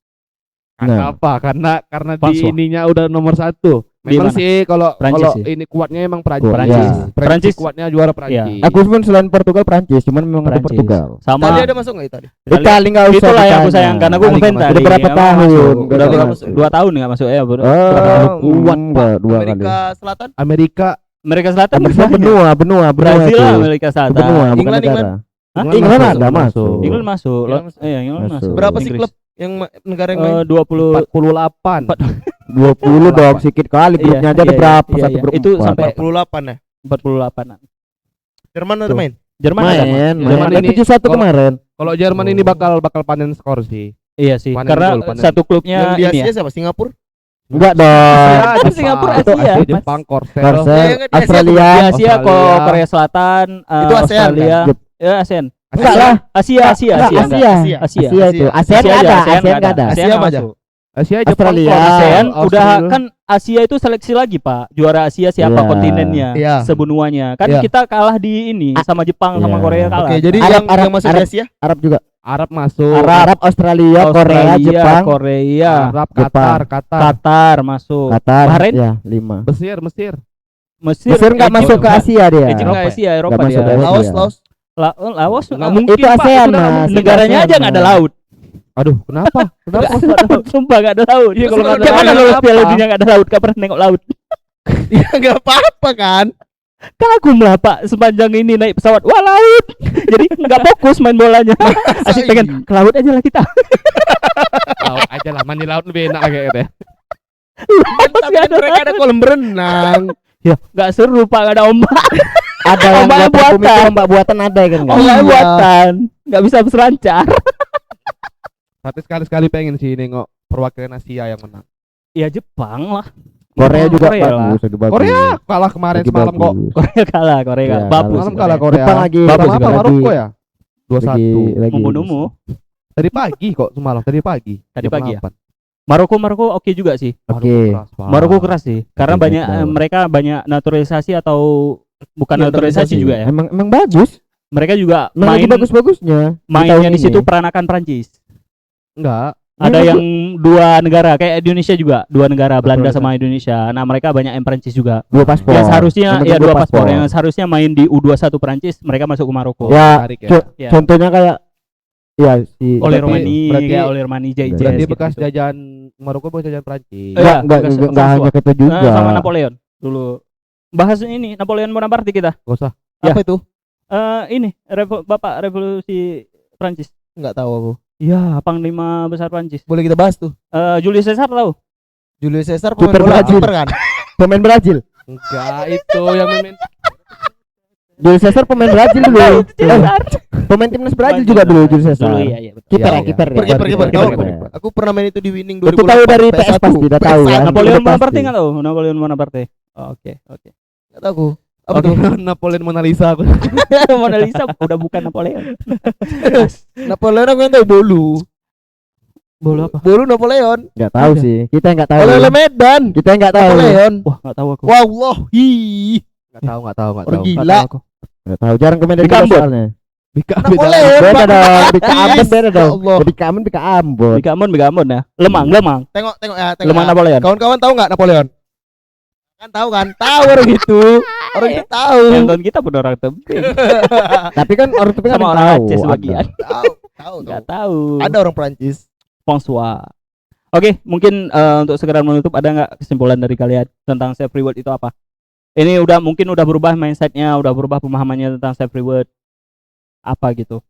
Nah. Kenapa? Karena di François. ininya udah nomor 1. Di Memang mana? sih kalau Prancis kalau sih. ini kuatnya emang Prancis. Prancis. Iya. Prancis. kuatnya juara Prancis. Aku pun selain Portugal Prancis, cuman memang ada Prancis. Portugal. Sama Tadi ada masuk enggak tadi? Itali nggak usah. itulah yang aku ditanya. sayangkan. Aku Itali ngefans nggak tadi. Udah berapa Nggak tahun? masuk. Nggak Udah masuk. berapa? 2 tahun nggak masuk ya, Bro. Oh, Kuat, enggak, dua kali. Amerika Selatan? Amerika Amerika Selatan Amerika banyak. benua Brazil itu. lah Amerika Selatan. Benua, bukan England, negara. Hah? England ada masuk. England masuk. England masuk. Iya, England Masuk. masuk. Berapa sih Inggris. klub yang negara yang main? 20 48. 20 dong, sedikit kali grupnya aja ada berapa? iya, Satu iya. grup Itu empat. sampai 48 ya. 48. Jerman ada Tuh. main. Jerman ada, Mas. main. Jerman Ada ini 7-1 kalau- kemarin. Kalau Jerman ini bakal panen skor sih. Iya sih. Panen Karena gol, panen. satu klubnya Yang di ini ya. Asia siapa? Singapura? Enggak dong. Jepang. Singapura Itu Asia. Jepang, Korsel. Korsel, Ya, yang di Asia Australia. Di Asia Australia. kok Korea Selatan, Itu ASEAN Australia, kan? ya ASEAN. Enggak lah. Asia, Asia, Enggak, Asia. Asia. Asia. Asia itu. ASEAN enggak ada, ASEAN enggak ada. Asia ASEAN apa aja? masuk. Asia, Jepang, Australia. Korsel, ASEAN udah Australia. kan Asia itu seleksi lagi Pak. Juara Asia siapa Iya. kontinennya, Iya. sebenuanya. Kan Iya. kita kalah di ini sama Jepang sama Iya. Korea kalah. Oke, jadi Arab, yang masuk Arab. di Asia Arab juga. Arab masuk. Arab, Australia, Korea, Jepang, Korea, Arab, Jepang. Qatar. Qatar masuk. Qatar. Bahrain? Ya, 5. Mesir. Mesir nggak Egypt masuk ke nggak- Asia dia. Egypt nggak Asia, Eropa Nggak masuk dia. ke Eropa. Laos Iya. Laos Laos Nggak nggak mungkin, Itu Pak. ASEAN, Itu nggak Mas. mungkin. negaranya ASEAN, aja nggak ada Mas. laut. Aduh, kenapa? Kenapa? Sumpah nggak ada laut. Iya, kalau nggak ada Gimana laut, lolos apa? Piala Dunia nggak ada laut? Gak pernah nengok laut. ya nggak apa-apa kan. Kagum lah Pak sepanjang ini naik pesawat. Wah laut. Jadi nggak fokus main bolanya. Asik iya? pengen ke laut aja lah kita. Laut aja lah, mandi laut lebih enak kayak gitu ya. Tapi kan mereka ada kolam berenang. Ya nggak seru Pak, nggak ada ombak. Ada yang Ombaknya buatan buatan. komite, ombak buatan ada kan enggak? Ombaknya Iya. buatan. Nggak bisa berselancar. Tapi sekali-sekali pengen sih nengok perwakilan Asia yang menang. Ya Jepang lah. Korea juga Korea lah. bagus, lagi bagus. Korea kalah kemarin Lagi semalam kok. bagus. Korea kalah, Korea Iya, kalah. Babus. Semalam kalah Korea. Jepang lagi Bagus Sama juga. apa lagi- Maroko ya? 2-1. lagi Membunuhmu. Tadi pagi kok semalam, tadi pagi. Tadi Jam pagi ya? 8. Maroko oke juga sih. Oke. Maroko keras sih. Karena Oke, banyak baik. mereka banyak naturalisasi atau bukan Iya, naturalisasi naturalisasi. juga ya. Emang bagus. Mereka juga Emang lagi main bagus-bagusnya. mainnya tahun di situ ini. peranakan Prancis. Enggak. Ada Ini yang dua negara kayak Indonesia juga, dua negara Belanda Naturalisasi. sama Indonesia. Nah, mereka banyak yang Prancis juga. dua paspor. Yang seharusnya Yang ya penting dua paspor. Yang seharusnya main di U21 Prancis, mereka masuk ke Maroko. Ya, Tarik ya. Ya. contohnya kayak ya si Oleh Berarti- Romani, berarti- ya oleh Romani JJ. Berarti gitu. bekas jajahan Maroko bekas jajahan Prancis. Iya, enggak bekas enggak François. hanya kita juga. Nah, sama Napoleon dulu. Bahas ini Napoleon Bonaparte kita. Gak usah. Ya. Apa itu? Ini Bapak revolusi Prancis. Nggak tahu aku. Iya, panglima besar Prancis. Boleh kita bahas tuh. Julius Caesar tahu? Julius Caesar Super pemain bola Brazil. kiper kan? Pemain Brazil. Enggak, itu yang main Julius Caesar pemain Brazil dulu. Caesar. Pemain timnas Brazil juga dulu Julius Caesar. Dulu, iya, iya, betul. Kiper ya, Iya, kiper ya. Kiper kiper. Kiper, Tahu. kiper. Aku pernah main itu di Winning Itu tahu dari PS pasti, udah tahu PS1. kan. Napoleon Udah Bonaparte pasti. nggak tahu? Napoleon Bonaparte. Oh, oke. Nggak tahu aku. Apa Oke. tuh? Napoleon Mona Lisa aku. Mona Lisa udah bukan Napoleon. Napoleon aku yang tahu bolu. Bolu apa? Bolu Napoleon. Enggak tahu Ada. sih. Kita enggak tahu. Oleh Medan. Kita enggak tahu. Napoleon. Wah, nggak tahu aku. Wallahi. Enggak tahu. Orang Nggak gila. tahu aku. Enggak tahu. Jarang komen dari Di Ambon. soalnya. Bika Napoleon. Beda Bang. dong. Di Ambon Artis. beda Ya dong. Allah. Di Ambon di Ambon. Bika Ambon ya. Lemang. Tengok ya, tengok. Lemang ya. Napoleon. Kawan-kawan tahu nggak Napoleon? Kan tahu kan? Tahu orang itu. Orang itu tahu. Yang tahun kita pun orang tebing. Tapi kan orang itu kan Sama orang tahu. Aceh ada. sebagian. Tahu. Tahu. Nggak tahu. tahu. Ada orang Prancis. François. Oke, mungkin untuk segera menutup ada nggak kesimpulan dari kalian tentang self reward itu apa? Ini mungkin udah berubah mindsetnya, udah berubah pemahamannya tentang self reward apa gitu.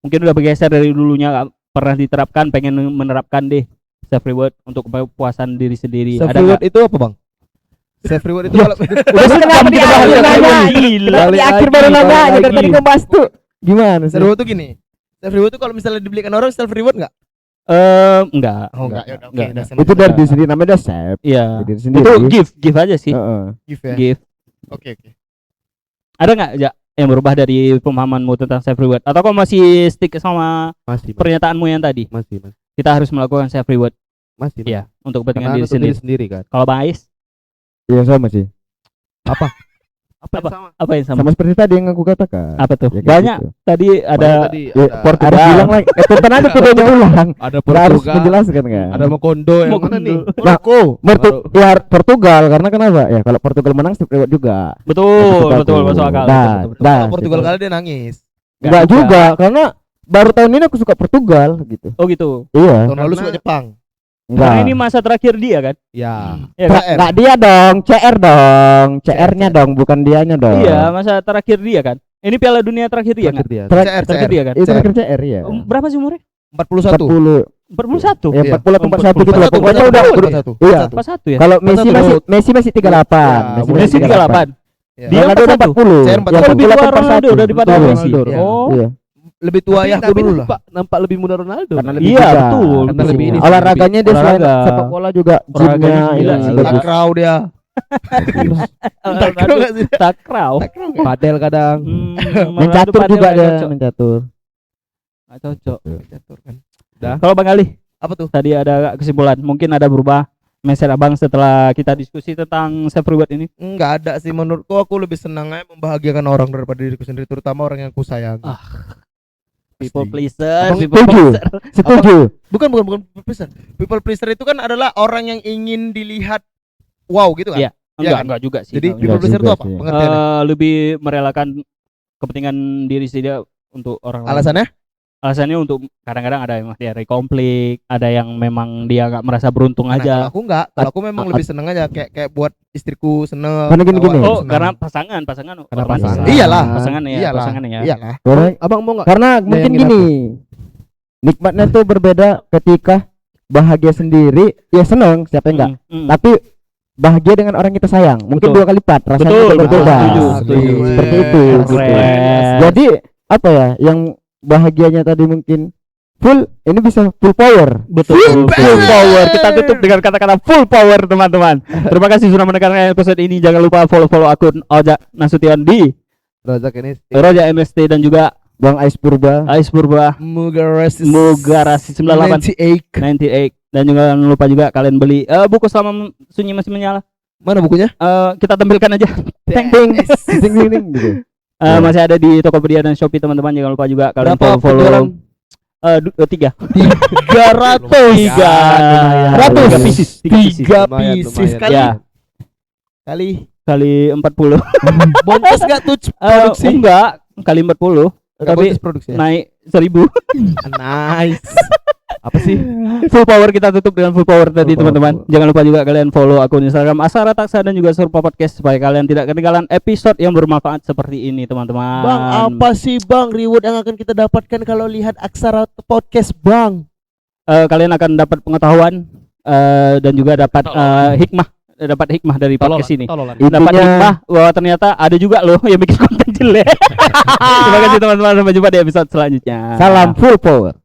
Mungkin udah bergeser dari dulunya nggak pernah diterapkan, pengen menerapkan deh self reward untuk kepuasan diri sendiri. Self Ada reward nggak? itu apa, Bang? Self reward itu kalau Udah Kenapa di akhir nanya? Gila. Di akhir baru nanya aja dari tadi ngebahas tuh. Gimana sih? self reward itu gini. Self reward itu kalau misalnya dibelikan orang self reward enggak? Enggak. Oh, enggak. Ya udah, oke. Enggak. Udah sana. Itu dari diri sendiri namanya udah save. Iya. Diri sendiri. Itu give aja sih. Heeh. Give ya. Give. Oke. Ada nggak ja, yang berubah dari pemahamanmu tentang self reward? Atau kau masih stick sama masih pernyataanmu yang tadi? masih Kita harus melakukan self reward. masih. Iya, untuk Karena kepentingan diri untuk sendiri. diri sendiri kan. Kalau Bang Ais, Iya sama sih. Apa Apa? yang sama? apa yang sama? Sama seperti tadi yang aku katakan. Apa tuh? Ya, kayak Banyak. gitu. Tadi ada Tadi Ya, ada, Ada bilang lagi. Tonton aja tuh dia ulang. ada Nggak harus Portugal, menjelaskan kan. ada Mokondo yang mana nih? Maroko. Ya Portugal karena kenapa? Ya kalau Portugal menang self reward juga. betul masuk akal. Nah, Betul, betul. nah, Kalau Portugal gitu. kali dia nangis. Enggak juga karena baru tahun ini aku suka Portugal gitu. Oh gitu. Iya. Tahun lalu Karena- suka Jepang. Enggak. Karena ini masa terakhir dia kan? Ya. Iya kan? CR. Enggak dia dong, CR dong. CR-nya dong, bukan dianya dong. Iya, masa terakhir dia kan? Ini Piala Dunia terakhir dia Terakhir kan? dia. CR. Terakhir dia kan? Itu terakhir CR ya. Berapa sih umurnya? 41. 40. 41. Ya Iya. 40 atau 41 gitu lah. 41, Pokoknya udah 41. Iya. 41 ya? Kalau Messi 41. masih 38. Ya, Messi 38. Ya. Dia Ronaldo udah 40. CR Ya, 41. lebih tua Ronaldo daripada Betul. Messi. Ronaldo. Oh. Iya. Lebih tua ya aku dulu lah. Nampak lebih muda Ronaldo. Karena lebih Iya, juga. betul. Karena lebih ini sih, Olahraganya dia selain olahraga. sepak bola juga Olahraganya gymnya gila ini sih. bagus. Takraw dia. Takraw nggak sih? Takraw. Takraw nggak? Padel kadang. Main catur juga dia, main catur. Nggak cocok. Catur kan. Kalau Bang Ali, Apa tuh? tadi ada kesimpulan, mungkin ada berubah message abang setelah kita diskusi tentang self reward ini? Enggak ada sih, menurutku aku lebih senang aja membahagiakan orang daripada diriku sendiri, terutama orang yang aku sayang. People Pasti. pleaser, Abang people setuju? pleaser. Setuju. Bukan people pleaser. People pleaser itu kan adalah orang yang ingin dilihat wow gitu kan. Iya. Iya kan? Enggak juga sih. Jadi enggak. people pleaser itu juga apa? sih. Pengertiannya. Lebih merelakan kepentingan diri sendiri untuk orang lain. Alasannya? Alasannya untuk kadang-kadang ada yang dari konflik, ada yang memang dia nggak merasa beruntung Nah, aja. kalau aku enggak, kalau aku memang lebih seneng aja kayak buat istriku seneng. Karena gini-gini. bawa aku Oh, seneng. karena pasangan Karena otomatis pasangan. lah. Iyalah. Pasangan ya, Iyalah. pasangan ya. Iyalah. Abang mau nggak? Karena mungkin Bayangin gini, nikmatnya tuh berbeda ketika bahagia sendiri, ya seneng, siapa yang enggak. Tapi bahagia dengan orang kita sayang, mungkin Betul. 2 kali lipat rasanya Betul, tuh berbeda. setuju, setuju. Seperti itu. Keren. Jadi apa ya, yang bahagianya tadi mungkin full, ini bisa full power. Betul, full power. Kita tutup dengan kata-kata full power, teman-teman. Terima kasih sudah mendengarkan episode ini. Jangan lupa follow akun Oja Nasution di Rozak ini Roja MST dan juga Bang Ais Purba. Ais Purba Mugarasi 98 98. 98 dan juga jangan lupa juga kalian beli buku Selama Sunyi Masih Menyala. Mana bukunya? Kita tampilkan aja. Ting ting ting ting ting gitu. Masih ada di Tokopedia dan Shopee, teman-teman. Jangan lupa juga kalian Berapa follow penjualan? 3 300. Tiga Ratus. pieces. 3 Lumayan, pieces lumayan. kali. Ya, Kali. kali 40. Bontos enggak tuh produksi? Enggak, kali 40. Enggak Tapi bonus produksi. naik 1000. Nice. apa sih? Full power, kita tutup dengan full power tadi, Full power. teman-teman. Jangan lupa juga kalian follow akun Instagram Asara Taksa dan juga Surpa Podcast supaya kalian tidak ketinggalan episode yang bermanfaat seperti ini, teman-teman. Bang, apa sih Bang reward yang akan kita dapatkan kalau lihat Aksara Podcast, Bang? Kalian akan dapat pengetahuan dan juga dapat hikmah dari podcast ini. Dapat Intinya hikmah bahwa ternyata ada juga loh yang bikin konten jelek. Terima kasih, teman-teman. Sampai jumpa di episode selanjutnya. salam full power.